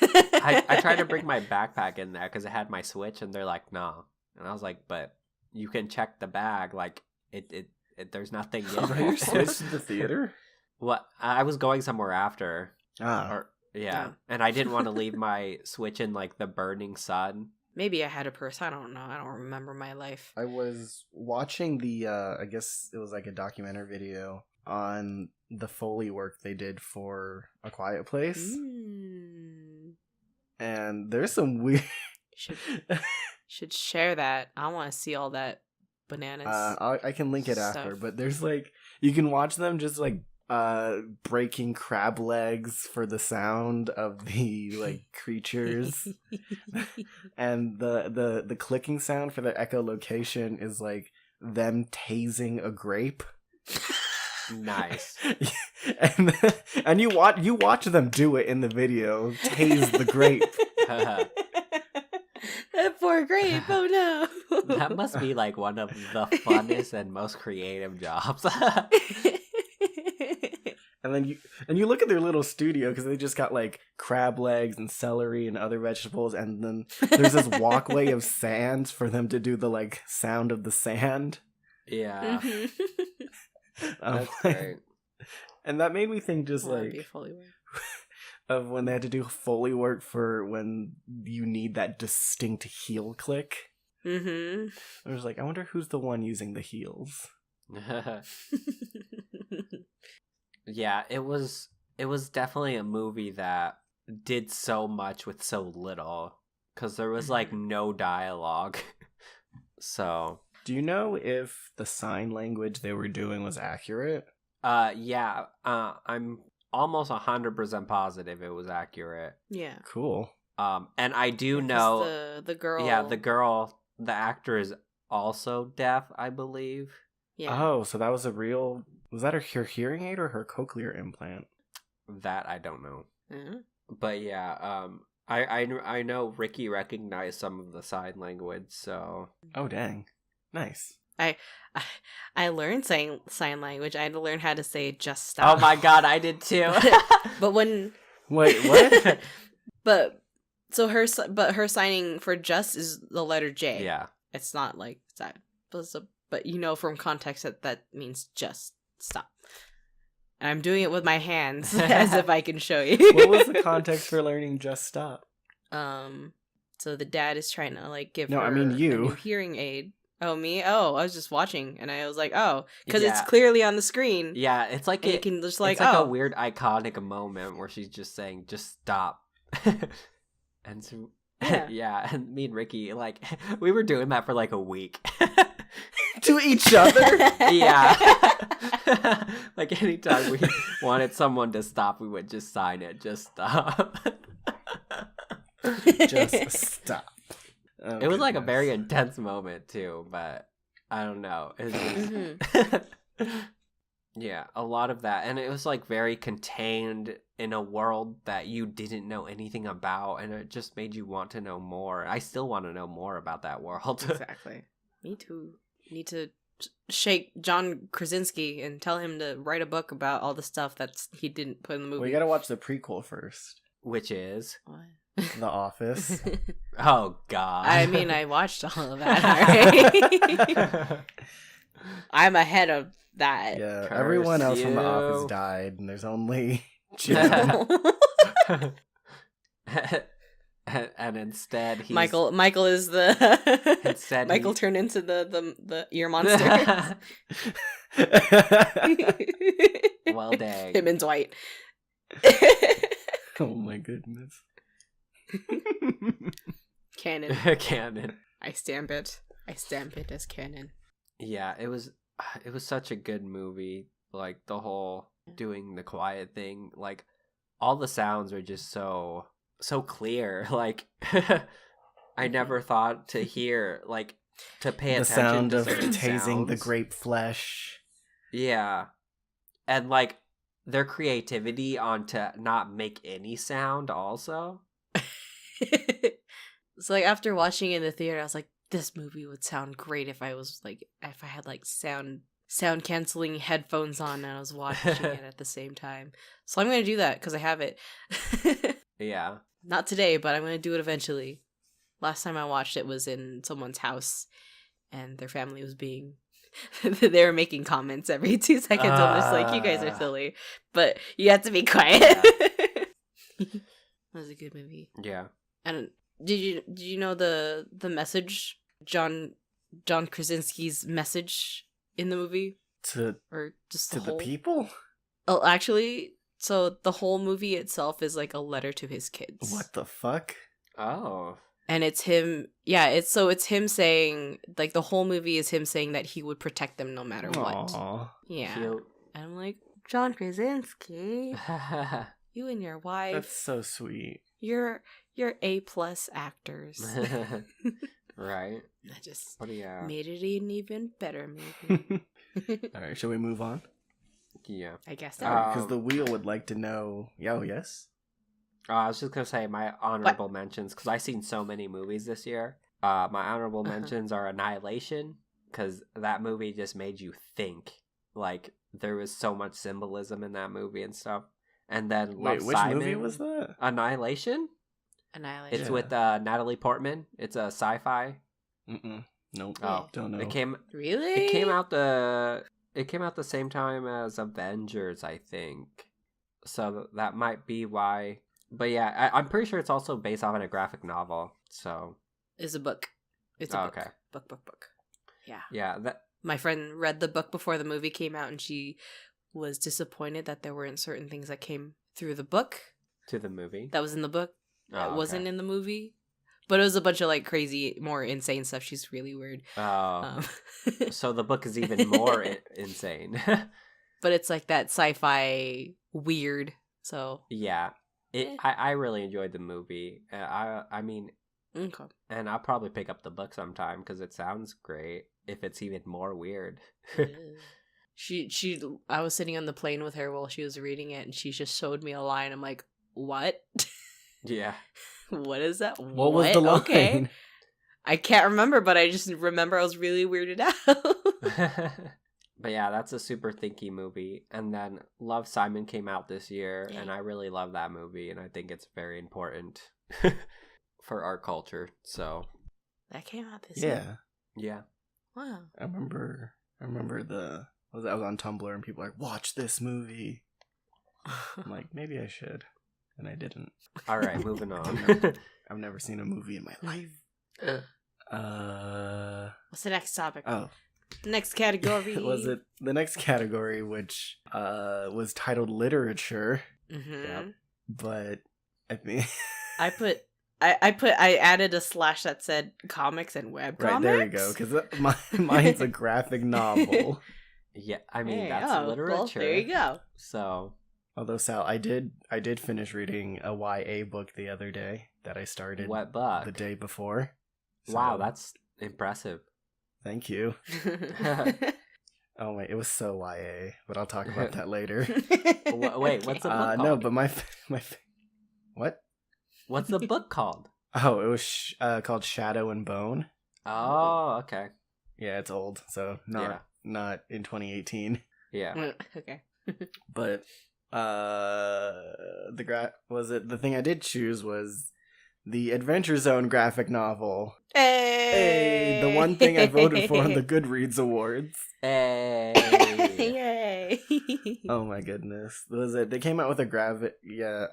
I tried to bring my backpack in there because it had my Switch, and they're like, no. And I was like, but you can check the bag. Like, it there's nothing in Bring there. your Switch to the theater? What? I was going somewhere after. Ah. Yeah. Oh. And I didn't want to leave my Switch in, like, the burning sun. Maybe I had a purse. I don't know. I don't remember my life. I was watching the, I guess it was like a documentary video on the Foley work they did for A Quiet Place. And there's some weird... Should share that. I want to see all that bananas. I can link it stuff. after, but there's like... You can watch them just like breaking crab legs for the sound of the like creatures. And the clicking sound for the echolocation is like them tasing a grape. Nice. and you watch them do it in the video. Tase the grape. That poor grape. Oh no. That must be like one of the funnest and most creative jobs. And then you look at their little studio because they just got like crab legs and celery and other vegetables, and then there's this walkway of sand for them to do the like sound of the sand. Yeah. That's Like, great. and that made me think just Well, that'd like be a Foley work. of when they had to do Foley work for when you need that distinct heel click. I was like, I wonder who's the one using the heels. Yeah, it was definitely a movie that did so much with so little, because there was like no dialogue. So do you know if the sign language they were doing was accurate? yeah, I'm almost 100% positive it was accurate. Yeah. Cool. And I do know the girl. Yeah, the actor is also deaf, I believe. Yeah. Oh, so that was was that her hearing aid or her cochlear implant? That I don't know. Mm-hmm. But yeah, I know Ricky recognized some of the sign language, so. Oh dang, nice. I learned sign language. I had to learn how to say "just stop." Oh my god, I did too. But when Wait, what? but her signing for "just" is the letter J. Yeah. It's not like that. But you know from context that means just stop. And I'm doing it with my hands as if I can show you. What was the context for learning just stop? So the dad is trying to like give No, her I mean you. a new hearing aid. Oh, me? Oh, I was just watching and I was like, oh, because Yeah. it's clearly on the screen. Yeah, it's like And you can just it's like a weird iconic moment where she's just saying, just stop. And so, yeah, and me and Ricky, like, we were doing that for like a week. To each other? Yeah. Like, anytime we wanted someone to stop, we would just sign it, just stop. Just stop. Oh, It was like a goodness. very intense moment, too, but I don't know. It was Mm-hmm. Yeah, a lot of that. And it was like very contained in a world that you didn't know anything about, and it just made you want to know more. I still want to know more about that world. Exactly. Me too. Need to shake John Krasinski and tell him to write a book about all the stuff that he didn't put in the movie. Well, you gotta watch the prequel first. which is What? The Office. oh god. I mean, I watched all of that already. I'm ahead of that. Yeah, Curse everyone else from The you. Office died, and there's only Jim. and instead he's Michael is the Instead Michael he- turned into the ear monster. well dang. Him and Dwight. Oh my goodness. Canon. Canon. I stamp it. I stamp it as canon. Yeah, it was such a good movie. Like the whole doing the quiet thing, like all the sounds are just so clear. Like I never thought to hear, like, to pay The attention sound to of certain tasing the sounds. grape flesh. Yeah. And like their creativity on to not make any sound also. So like after watching it in the theater, I was like, this movie would sound great if I had like sound canceling headphones on and I was watching it at the same time. So I'm gonna do that because I have it. Yeah. Not today, but I'm gonna do it eventually. Last time I watched it was in someone's house, and their family was being. They were making comments every 2 seconds. I'm just like, you guys are silly, but you have to be quiet. That was a good movie. Yeah. And did you know the message, John Krasinski's message in the movie, To or just the whole... people? Oh, actually, so the whole movie itself is like a letter to his kids. What the fuck? Oh. And it's him. Yeah, it's him saying, like, the whole movie is him saying that he would protect them no matter what. Aw. Yeah. Cute. And I'm like, John Krasinski, you and your wife, That's so sweet. you're A+ actors. Right. That just What do you made it an even better movie. Alright, shall we move on? Yeah. I guess so. Because the wheel would like to know. Oh, yes? I was just gonna say my honorable mentions, because I've seen so many movies this year. My honorable mentions are Annihilation, because that movie just made you think. Like, there was so much symbolism in that movie and stuff. And then Wait, Love which Simon. movie was that? Annihilation? Annihilation. It's Yeah. with Natalie Portman. It's a sci-fi. Mm-mm. Nope. Oh, Don't know. It came Really? It came out the same time as Avengers, I think. So that might be why. But yeah, I'm pretty sure it's also based off of a graphic novel. So It's a book. It's a book. okay. Book. Yeah. Yeah, that My friend read the book before the movie came out, and she was disappointed that there weren't certain things that came through the book to the movie. that was in the book that Oh, wasn't okay. in the movie. But it was a bunch of like crazy, more insane stuff. She's really weird. Oh, so the book is even more insane. But it's like that sci-fi weird. So Yeah, Eh. I really enjoyed the movie. I mean, okay. and I'll probably pick up the book sometime because it sounds great. If it's even more weird. I was sitting on the plane with her while she was reading it, and she just showed me a line. I'm like, what? Yeah. What is that? What was the line? Okay. I can't remember, but I just remember I was really weirded out. But yeah, that's a super thinky movie. And then Love, Simon came out this year, Yeah. and I really love that movie, and I think it's very important for our culture. So That came out this year. Yeah. yeah. Wow. I remember I was on Tumblr and people were like, watch this movie. I'm like, maybe I should. And I didn't. All right, moving on. I've never seen a movie in my life. What's the next topic? Oh. Next category. Was it the next category, which was titled literature, Mm-hmm. Yep. but I think I added a slash that said comics and web right comics. there we go, because mine's a graphic novel. Yeah, I mean, Hey, that's oh, literature. well, there you go. So, Although Sal, I did finish reading a YA book the other day that I started what book? the day before. Wow, So, that's impressive. thank you. Oh wait, it was so YA, but I'll talk about that later. Wait, what's the book No, called? but what? What's the book called? Oh, it was called Shadow and Bone. Oh, okay. Yeah, it's old, so not in 2018. Yeah. Okay. But The thing I did choose was the Adventure Zone graphic novel. Hey! The one thing I voted for on the Goodreads Awards. Hey. Yay! Oh my goodness. Was it? They came out with a graphic. Yeah,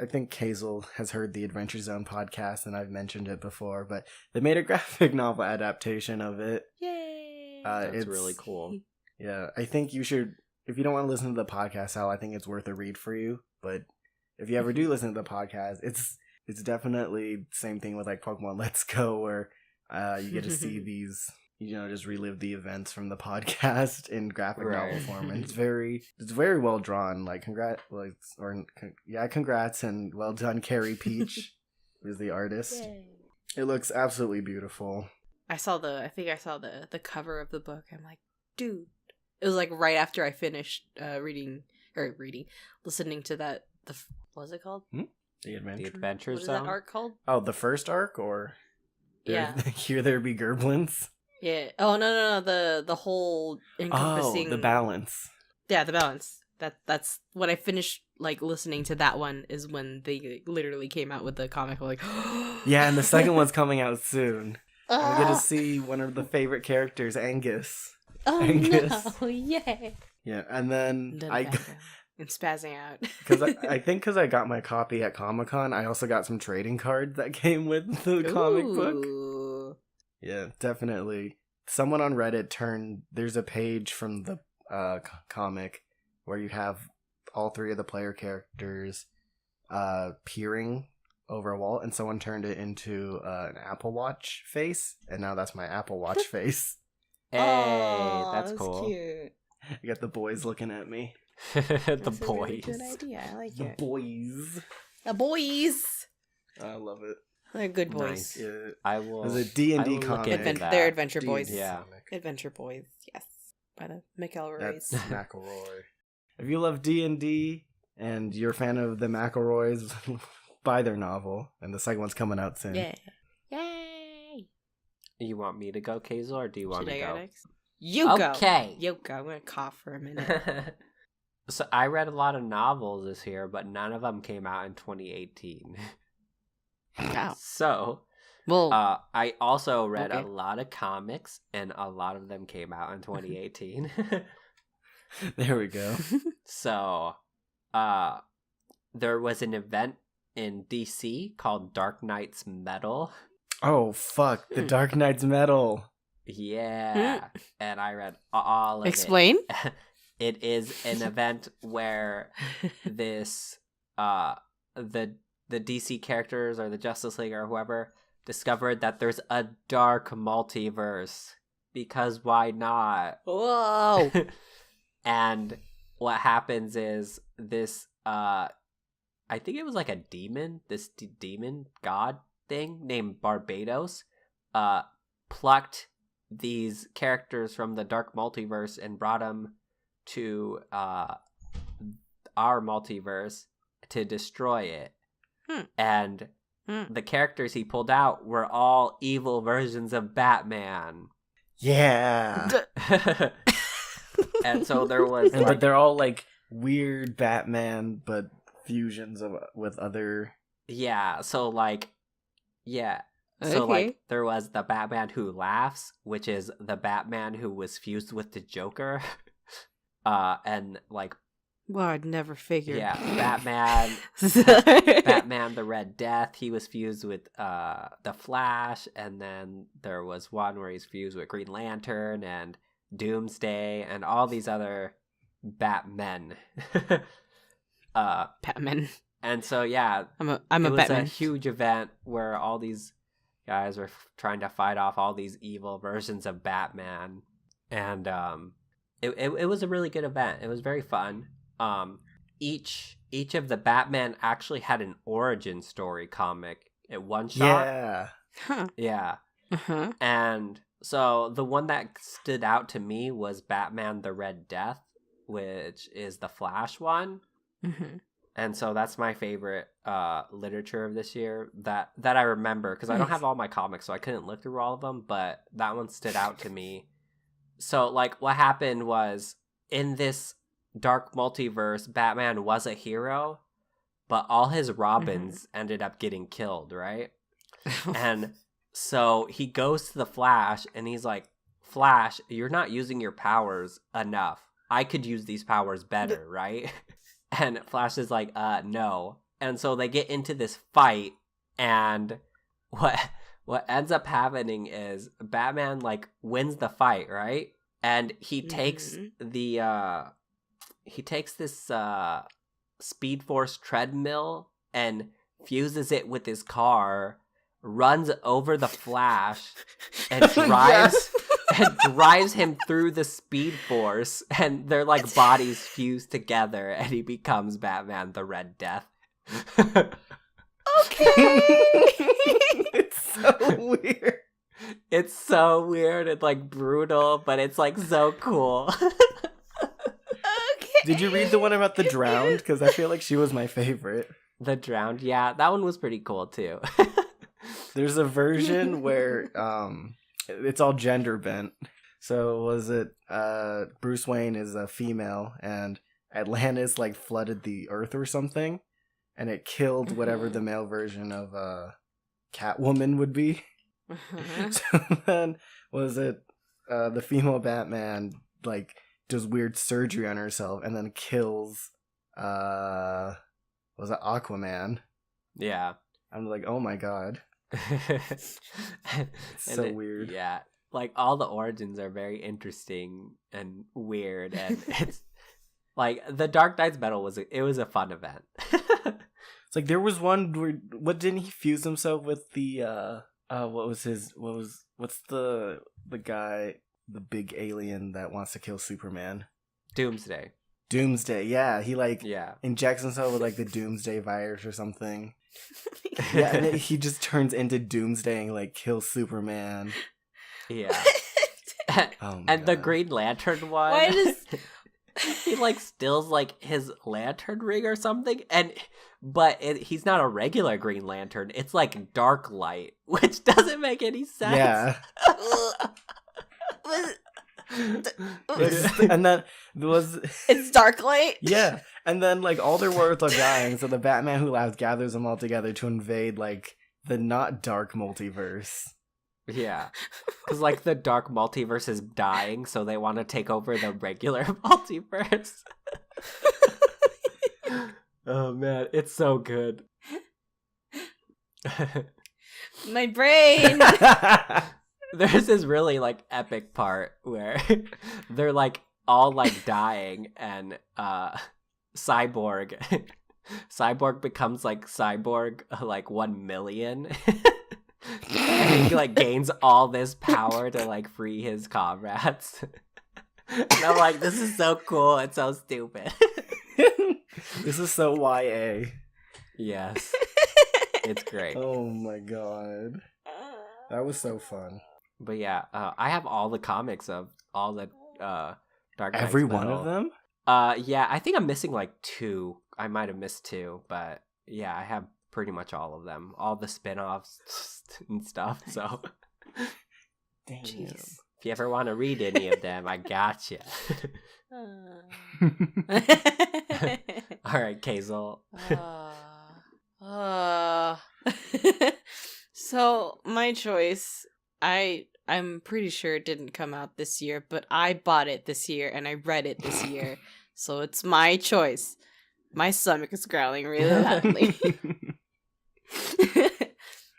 I think Hazel has heard the Adventure Zone podcast, and I've mentioned it before, but they made a graphic novel adaptation of it. Yay! That's really cool. Yeah, I think you should, if you don't want to listen to the podcast, Al, I think it's worth a read for you, but if you ever do listen to the podcast, it's definitely the same thing with like Pokemon Let's Go, where you get to see these, just relive the events from the podcast in graphic novel form, and it's very well drawn. Like congrats, and well done, Carrie Peach, who's the artist. Yay. It looks absolutely beautiful. I think I saw the cover of the book. I'm like, dude. It was like right after I finished listening to that. What was it called? The Adventure What is that arc called? Oh, the first arc, or yeah, Here There Be Gerblins. Yeah. Oh no, the whole encompassing. Oh, the balance. Yeah, the balance. That's when I finished like listening to that one is when they literally came out with the comic. Like, yeah, and the second one's coming out soon. I'm gonna see one of the favorite characters, Angus. Oh Angus. no! Yay! Yeah, and then I'm spazzing out because because I got my copy at Comic-Con. I also got some trading cards that came with the comic book. Yeah, definitely. Someone on Reddit there's a page from the comic where you have all three of the player characters peering over a wall, and someone turned it into an Apple Watch face, and now that's my Apple Watch face. Hey, that's cool. Cute. You got the boys looking at me. The boys. A really good idea. I like it. Boys. The boys. I love it. They're good boys. Nice. Yeah. I will. There's a D&D look comic. into that. They're Adventure D&D Boys. Yeah. comic. Adventure Boys. Yes. By the McElroys. That's McElroy. If you love D&D and you're a fan of the McElroys, buy their novel. And the second one's coming out soon. Yeah. Yay! You want me to go, Kazel, or do you want Should to I go? next? You go. Okay. You go. I'm gonna cough for a minute. So I read a lot of novels this year, but none of them came out in 2018. Wow. So, Well, I also read okay. a lot of comics, and a lot of them came out in 2018. There we go. So, there was an event in DC called Dark Knight's Metal. Oh, fuck. The Dark Knight's Metal. Yeah. And I read all of explain. it. It is an event where this the DC characters or the Justice League or whoever discovered that there's a dark multiverse, because why not? Whoa. And what happens is this I think it was like a demon, this demon god thing named Barbados plucked these characters from the dark multiverse and brought them to our multiverse to destroy it. And the characters he pulled out were all evil versions of Batman. Yeah. And so there was but they're all like weird Batman, but fusions with other. Yeah, so like, yeah. So Okay. like there was the Batman who laughs, which is the Batman who was fused with the Joker. And like, Well, I'd never figured. yeah, Batman Batman the Red Death, he was fused with the Flash, and then there was one where he's fused with Green Lantern and Doomsday and all these other Batmen. Batman. And so yeah, I'm a it was Batman. a huge event where all these guys were trying to fight off all these evil versions of Batman, and it was a really good event. It was very fun. Each of the Batman actually had an origin story comic at one shot. Yeah. Huh. Yeah. Uh-huh. And so the one that stood out to me was Batman the Red Death, which is the Flash one. Mm-hmm. And so that's my favorite literature of this year that I remember, because I don't have all my comics, so I couldn't look through all of them, but that one stood out to me. So like what happened was in this Dark Multiverse, Batman was a hero, but all his Robins ended up getting killed, right? And so he goes to the Flash and he's like, Flash, you're not using your powers enough. I could use these powers better, right? And Flash is like, no. And so they get into this fight, and what ends up happening is Batman like wins the fight, right? And he takes this Speed Force treadmill and fuses it with his car, runs over the Flash, and drives him through the Speed Force, and their like bodies fuse together, and he becomes Batman the Red Death. Okay. It's so weird. It's so weird and like brutal, but it's like so cool. Okay. Did you read the one about the drowned? Because I feel like she was my favorite. The Drowned, yeah, that one was pretty cool too. There's a version where it's all gender bent. So was it Bruce Wayne is a female and Atlantis like flooded the earth or something, and it killed whatever the male version of Catwoman would be. So then was it the female Batman like does weird surgery on herself and then kills was it Aquaman? Yeah. I'm like, oh my god. It's so weird. Yeah. Like all the origins are very interesting and weird, and it's like the Dark Knight's Metal was a fun event. It's like there was one where what didn't he fuse himself with the what's the guy, the big alien that wants to kill Superman? Doomsday, yeah. He like injects himself with like the Doomsday virus or something. Yeah, and he just turns into Doomsday and like kills Superman. Yeah. Oh and God. the Green Lantern one. Why does he like steals like his lantern ring or something, but he's not a regular Green Lantern. It's like dark light, which doesn't make any sense. Yeah. And then there was it's dark light? Yeah. And then like all their worlds are dying, so the Batman Who Laughs gathers them all together to invade like the not dark multiverse. Yeah. Because like the dark multiverse is dying, so they want to take over the regular multiverse. Oh man, it's so good. My brain. There's this really like epic part where they're like all like dying, and Cyborg becomes like Cyborg like 1 million. And he like gains all this power to like free his comrades. And I'm like, this is so cool. It's so stupid. This is so YA. Yes. It's great. Oh my god. That was so fun. But yeah, I have all the comics of all the Dark Knight's Every Metal. one of them? Yeah, I think I'm missing like 2. I might have missed 2, but yeah, I have pretty much all of them. All the spin-offs and stuff, so. Damn. Jeez. If you ever want to read any of them, I gotcha. All right, Kazel. So my choice, I'm pretty sure it didn't come out this year, but I bought it this year and I read it this year, so it's my choice. My stomach is growling really loudly.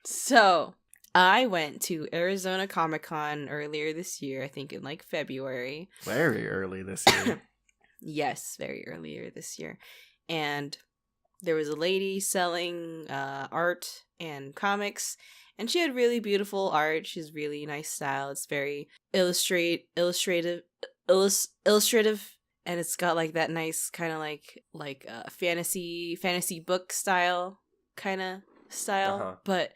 So I went to Arizona Comic-Con earlier this year, I think in like February. Very early this year. Yes, very earlier this year. And there was a lady selling art and comics, and she had really beautiful art. She has really nice style. It's very illustrative, and it's got like that nice kind of like fantasy book style kind of style. Uh-huh. But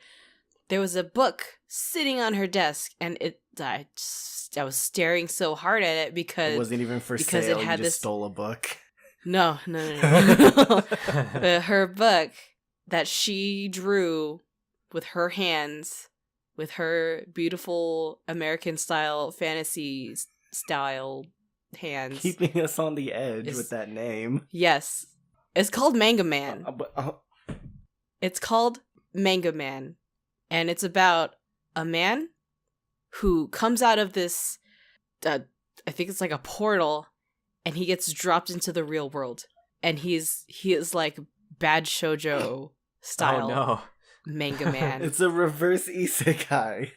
there was a book sitting on her desk, and I was staring so hard at it because It wasn't even for because sale. it had You just this- stole a book. No. Her book that she drew with her hands, with her beautiful American style fantasy style hands. Keeping us on the edge with that name. Yes. It's called Manga Man. But It's called Manga Man. And it's about a man who comes out of this, I think it's like a portal, and he gets dropped into the real world. And he is like bad shoujo style Oh no. Manga Man. it's a reverse isekai.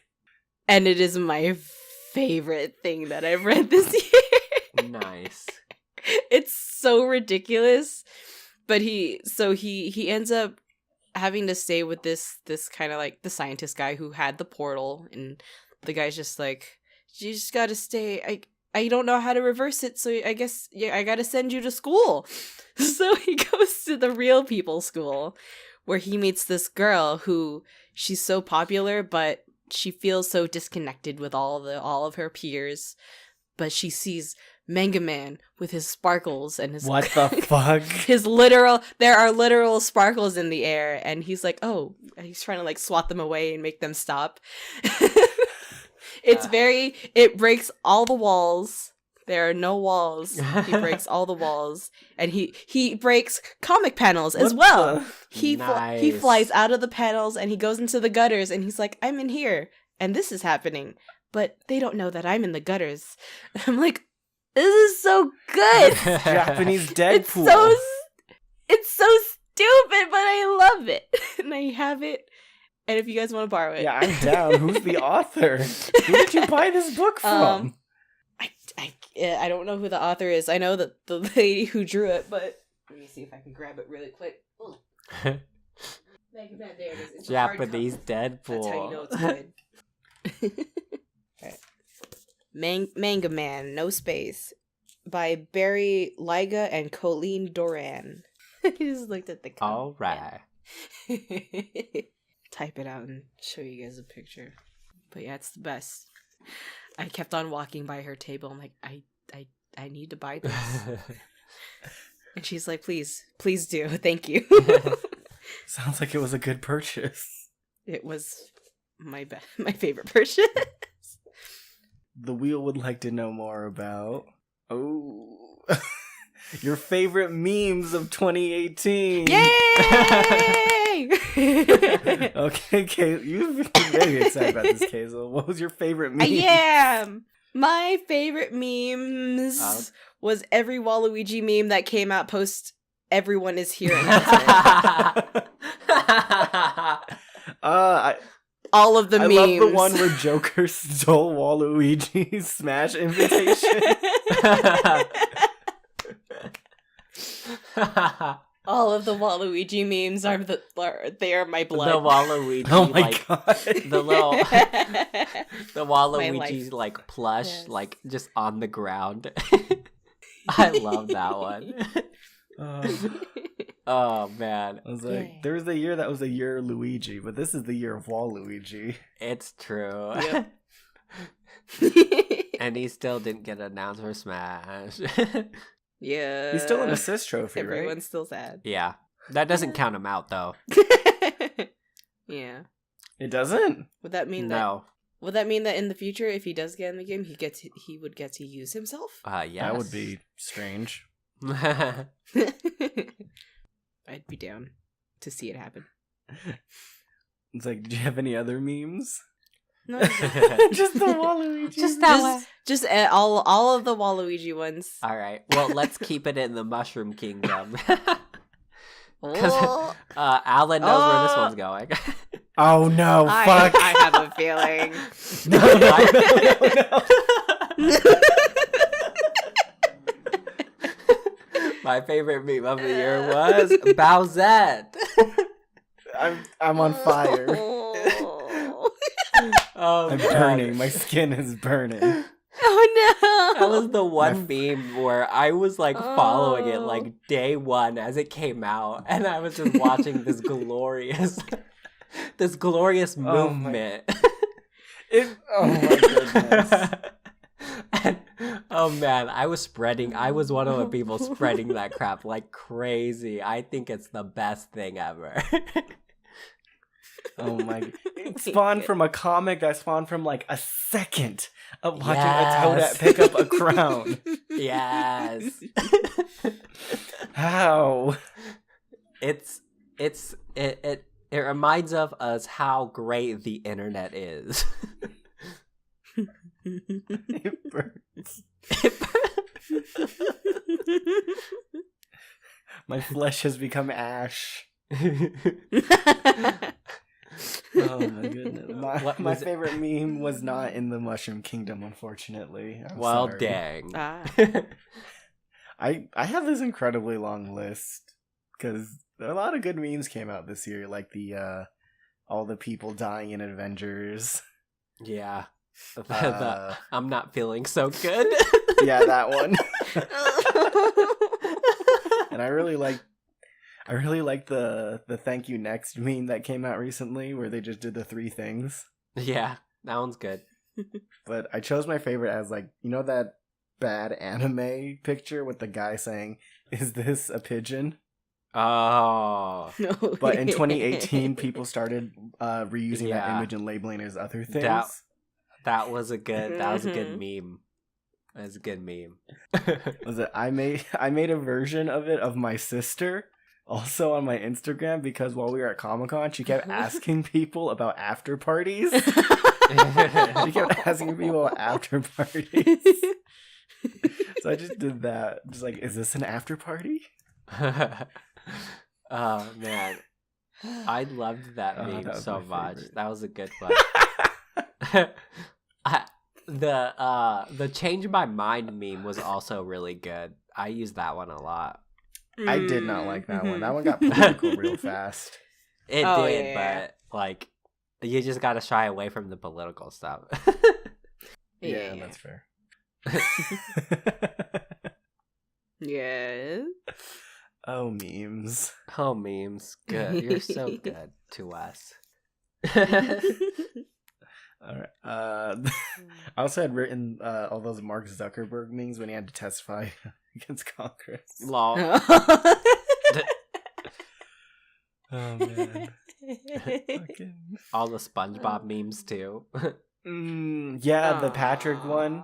And it is my favorite thing that I've read this year. Nice. It's so ridiculous. But he ends up having to stay with this kind of like the scientist guy who had the portal, and the guy's just like, you just gotta stay. I don't know how to reverse it, so I guess I gotta send you to school. So he goes to the real people school, where he meets this girl who she's so popular, but she feels so disconnected with all of her peers. But she sees Manga Man with his sparkles and his What the fuck? there are literal sparkles in the air, and he's like, oh, he's trying to like swat them away and make them stop. It breaks all the walls. There are no walls. He breaks all the walls, and he breaks comic panels as well. He flies out of the panels, and he goes into the gutters, and he's like, I'm in here, and this is happening, but they don't know that I'm in the gutters. I'm like, this is so good. Japanese Deadpool. It's so stupid, but I love it. And I have it. And if you guys want to borrow it. Yeah, I'm down. Who's the author? Who did you buy this book from? I don't know who the author is. I know that the lady who drew it, but let me see if I can grab it really quick. There it is. It's Japanese hardcover. Deadpool. That's how you know it's good. Right. Manga Man, no space, by Barry Liga and Colleen Doran. I just looked at the cover. All right. Type it out and show you guys a picture. But yeah, it's the best. I kept on walking by her table. I'm like, I need to buy this. And she's like, please do. Thank you. Sounds like it was a good purchase. It was my favorite purchase. The Wheel would like to know more about your favorite memes of 2018. Yay! Okay, Kate, you've been very excited about this, Kazel. What was your favorite meme? I am. My favorite memes was every Waluigi meme that came out post "Everyone is here." All of the memes. I love the one where Joker stole Waluigi's Smash invitation. All of the Waluigi memes they are my blood. The Waluigi, oh my god, the Waluigi like plush, yes. like just on the ground. I love that one. Oh man, I was like, there was a year that was a year of Luigi, but this is the year of Waluigi. it's true. Yep. And he still didn't get announced for Smash. Yeah, He's still an assist trophy, Everyone's right? still sad. Yeah, that doesn't count him out though. Yeah. It doesn't? Would that mean No. Would that mean that in the future, if he does get in the game, he would get to use himself? Yes. That would be strange. I'd be down to see it happen. It's like, did you have any other memes? No, Just the Waluigi. just that one. Just all of the Waluigi ones. All right. Well, let's keep it in the Mushroom Kingdom. Oh, Alan knows where this one's going. Oh no! Fuck! I have a feeling. No. My favorite meme of the year was Bowsette. I'm on fire. Oh, I'm God. burning. My skin is burning. Oh no! That was the one meme where I was like following it like day one as it came out, and I was just watching this glorious movement. Oh my goodness. And, oh man, I was one of the people spreading that crap like crazy. I think it's the best thing ever. Oh my! It spawned from a comic that spawned from like a second of watching a Toadette pick up a crown. Yes. How? It reminds of us how great the internet is. It burns. My flesh has become ash. Oh my goodness. My favorite meme was not in the Mushroom Kingdom, unfortunately. I'm Well, sorry. dang. I have this incredibly long list because a lot of good memes came out this year, like the all the people dying in Avengers. Yeah. I'm not feeling so good. Yeah, that one. And I really like the thank you next meme that came out recently where they just did the 3 things. Yeah, that one's good. But I chose my favorite as like, you know that bad anime picture with the guy saying, "Is this a pigeon?" Oh. But in 2018 people started reusing that Yeah. image and labeling it as other things. That was a good meme. That was a good meme. Was it I made a version of it of my sister also on my Instagram because while we were at Comic-Con she kept asking people about after parties. She kept asking people about after parties. So I just did that. Just like, is this an after party? Oh man. I loved that meme that was so my much. favorite. That was a good one. The change my mind meme was also really good. I used that one a lot. I did not like that one. That one got political real fast. It Oh, did, yeah. but like you just gotta shy away from the political stuff. Yeah, that's fair. Yes. Oh, memes. Oh, memes. Good. You're so good to us. All right. I also had written all those Mark Zuckerberg memes when he had to testify against Congress. Lol. Oh man. Fucking... All the SpongeBob memes too. Yeah, the Patrick one.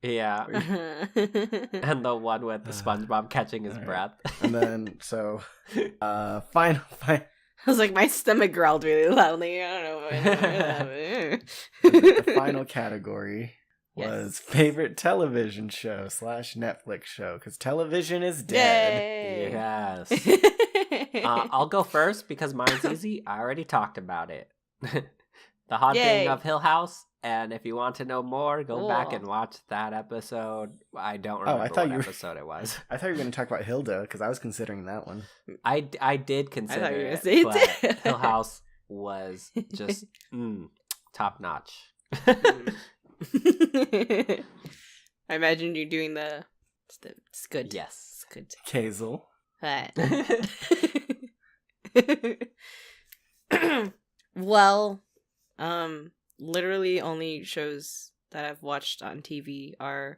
Yeah. And the one with the SpongeBob catching his breath. And then final I was like, my stomach growled really loudly. I don't know the final category was favorite television show / Netflix show because television is dead. Yay. Yes. I'll go first because mine's easy. I already talked about it. The Haunting Yay. of Hill House. And if you want to know more, go back Cool. and watch that episode. I don't remember what episode it was. I thought you were going to talk about Hilda because I was considering that one. I did consider you were it, gonna say but it. Hill House was just top notch. I imagine you doing it's good. Yes. It's good. Kazel. Right. Well, literally only shows that I've watched on TV are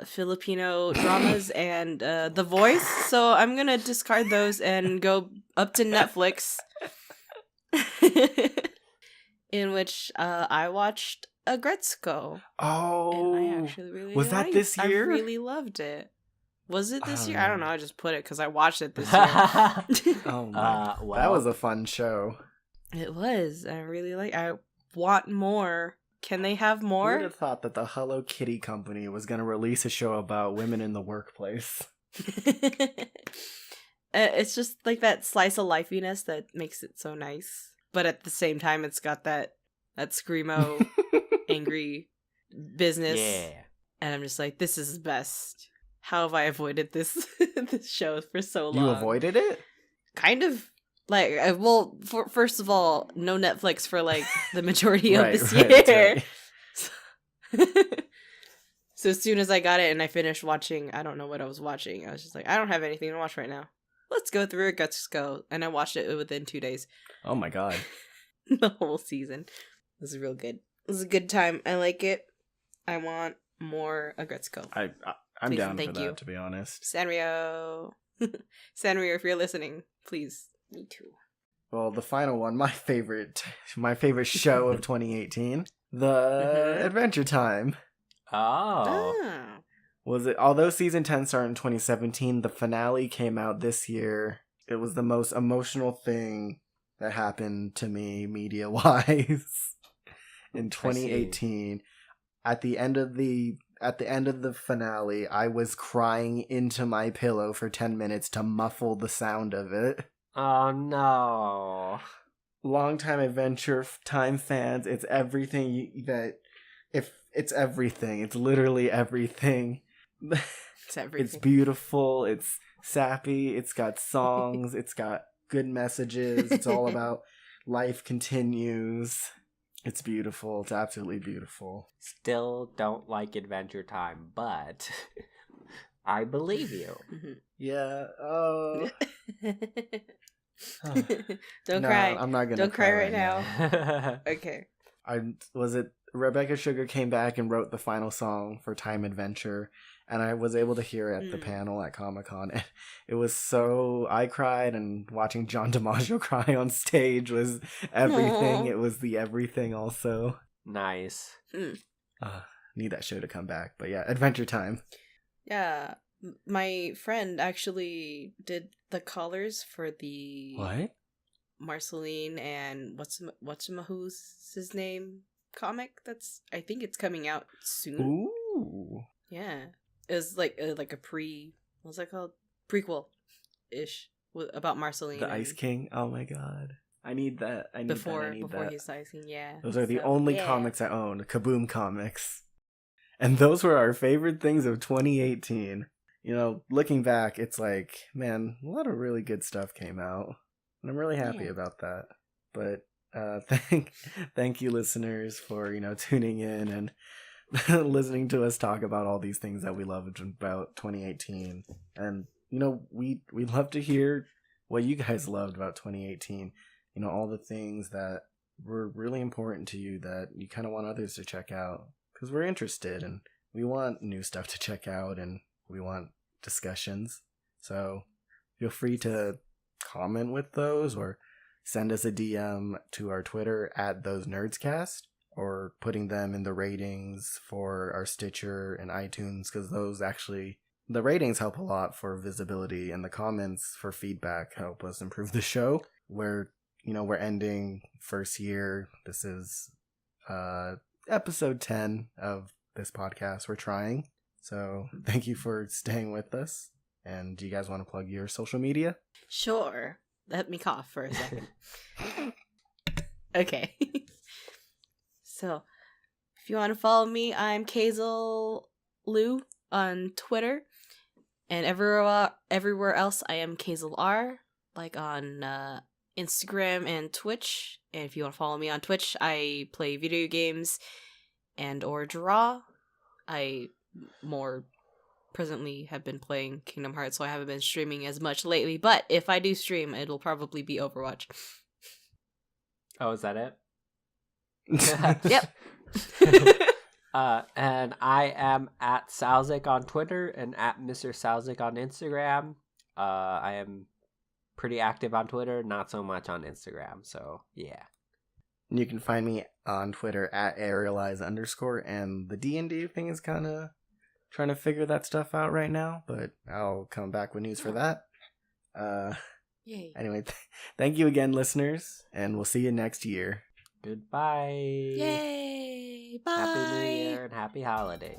Filipino dramas and The Voice, so I'm gonna discard those and go up to Netflix, in which I watched Agretzko. Oh, and I actually really was that liked- this year? I really loved it. Was it this year? I don't know. I just put it because I watched it this Oh year. my! That was a fun show. It was. I really like. I want more. Can they have Who would more? have thought that the Hello Kitty company was going to release a show about women in the workplace? It's just like that slice of lifeiness that makes it so nice, but at the same time, it's got that screamo, angry business. Yeah. And I'm just like, this is best. How have I avoided this this show for so long? You avoided it? Kind of. Like, first of all, no Netflix for like the majority of this that's year. right. So as soon as I got it and I finished watching, I don't know what I was watching. I was just like, I don't have anything to watch right now. Let's go through it. Let's go. And I watched it within 2 days. Oh my god. The whole season. It was real good. It was a good time. I like it. I want more Agretzko. I'm Please down and for thank that, you. to be honest. Sanrio. Sanrio, if you're listening, please. Me too. Well, the final one, my favorite show of 2018, the Adventure Time. Oh. Ah. although season 10 started in 2017, the finale came out this year. It was the most emotional thing that happened to me media-wise in 2018. At the end of the finale, I was crying into my pillow for 10 minutes to muffle the sound of it. Oh no. Longtime Adventure Time fans, it's everything it's everything. It's literally everything. It's everything. It's beautiful. It's sappy. It's got songs. It's got good messages. It's all about life continues. It's beautiful. It's absolutely beautiful. Still don't like Adventure Time, but I believe you. Yeah. Oh. Don't No, cry. I'm not gonna Don't cry right now. now. Okay. Rebecca Sugar came back and wrote the final song for Time Adventure, and I was able to hear it at the panel at Comic-Con. It was I cried, and watching John DiMaggio cry on stage was everything. Aww. It was the everything also. Nice. Need that show to come back. But yeah, Adventure Time. Yeah. My friend actually did the colors for the What? Marceline and what's his name comic I think it's coming out soon. Ooh. Yeah, it was like a what's that called, prequel ish about Marceline, The Ice King. Oh my god, I need that. before that. he's Ice King. Yeah, Those are the only comics I own. Kaboom Comics, and those were our favorite things of 2018. You know, looking back, it's like, man, a lot of really good stuff came out, and I'm really happy about that. But thank you, listeners, for tuning in and listening to us talk about all these things that we loved about 2018. And we'd love to hear what you guys loved about 2018. All the things that were really important to you that you kind of want others to check out, because we're interested and we want new stuff to check out and we want discussions. So feel free to comment with those or send us a DM to our Twitter at @ThoseNerdsCast, or putting them in the ratings for our Stitcher and iTunes, because the ratings help a lot for visibility, and the comments for feedback help us improve the show. We're ending first year. This is episode 10 of this podcast. We're trying. So thank you for staying with us. And do you guys want to plug your social media? Sure. Let me cough for a second. Okay. So, if you want to follow me, I'm Kazel Lou on Twitter. And everywhere else, I am Kazel R, like on Instagram and Twitch. And if you want to follow me on Twitch, I play video games and or draw. I more presently have been playing Kingdom Hearts, so I haven't been streaming as much lately. But if I do stream, it'll probably be Overwatch. Oh, is that it? Yep. And I am at Salzik on Twitter and at Mr. Salzik on Instagram. I am pretty active on Twitter, not so much on Instagram. So yeah. You can find me on Twitter at Arielize_, and the D&D thing is kind of trying to figure that stuff out right now, but I'll come back with news for that. Yay. Anyway, thank you again, listeners, and we'll see you next year. Goodbye. Yay. Bye. Happy New Year and happy holidays.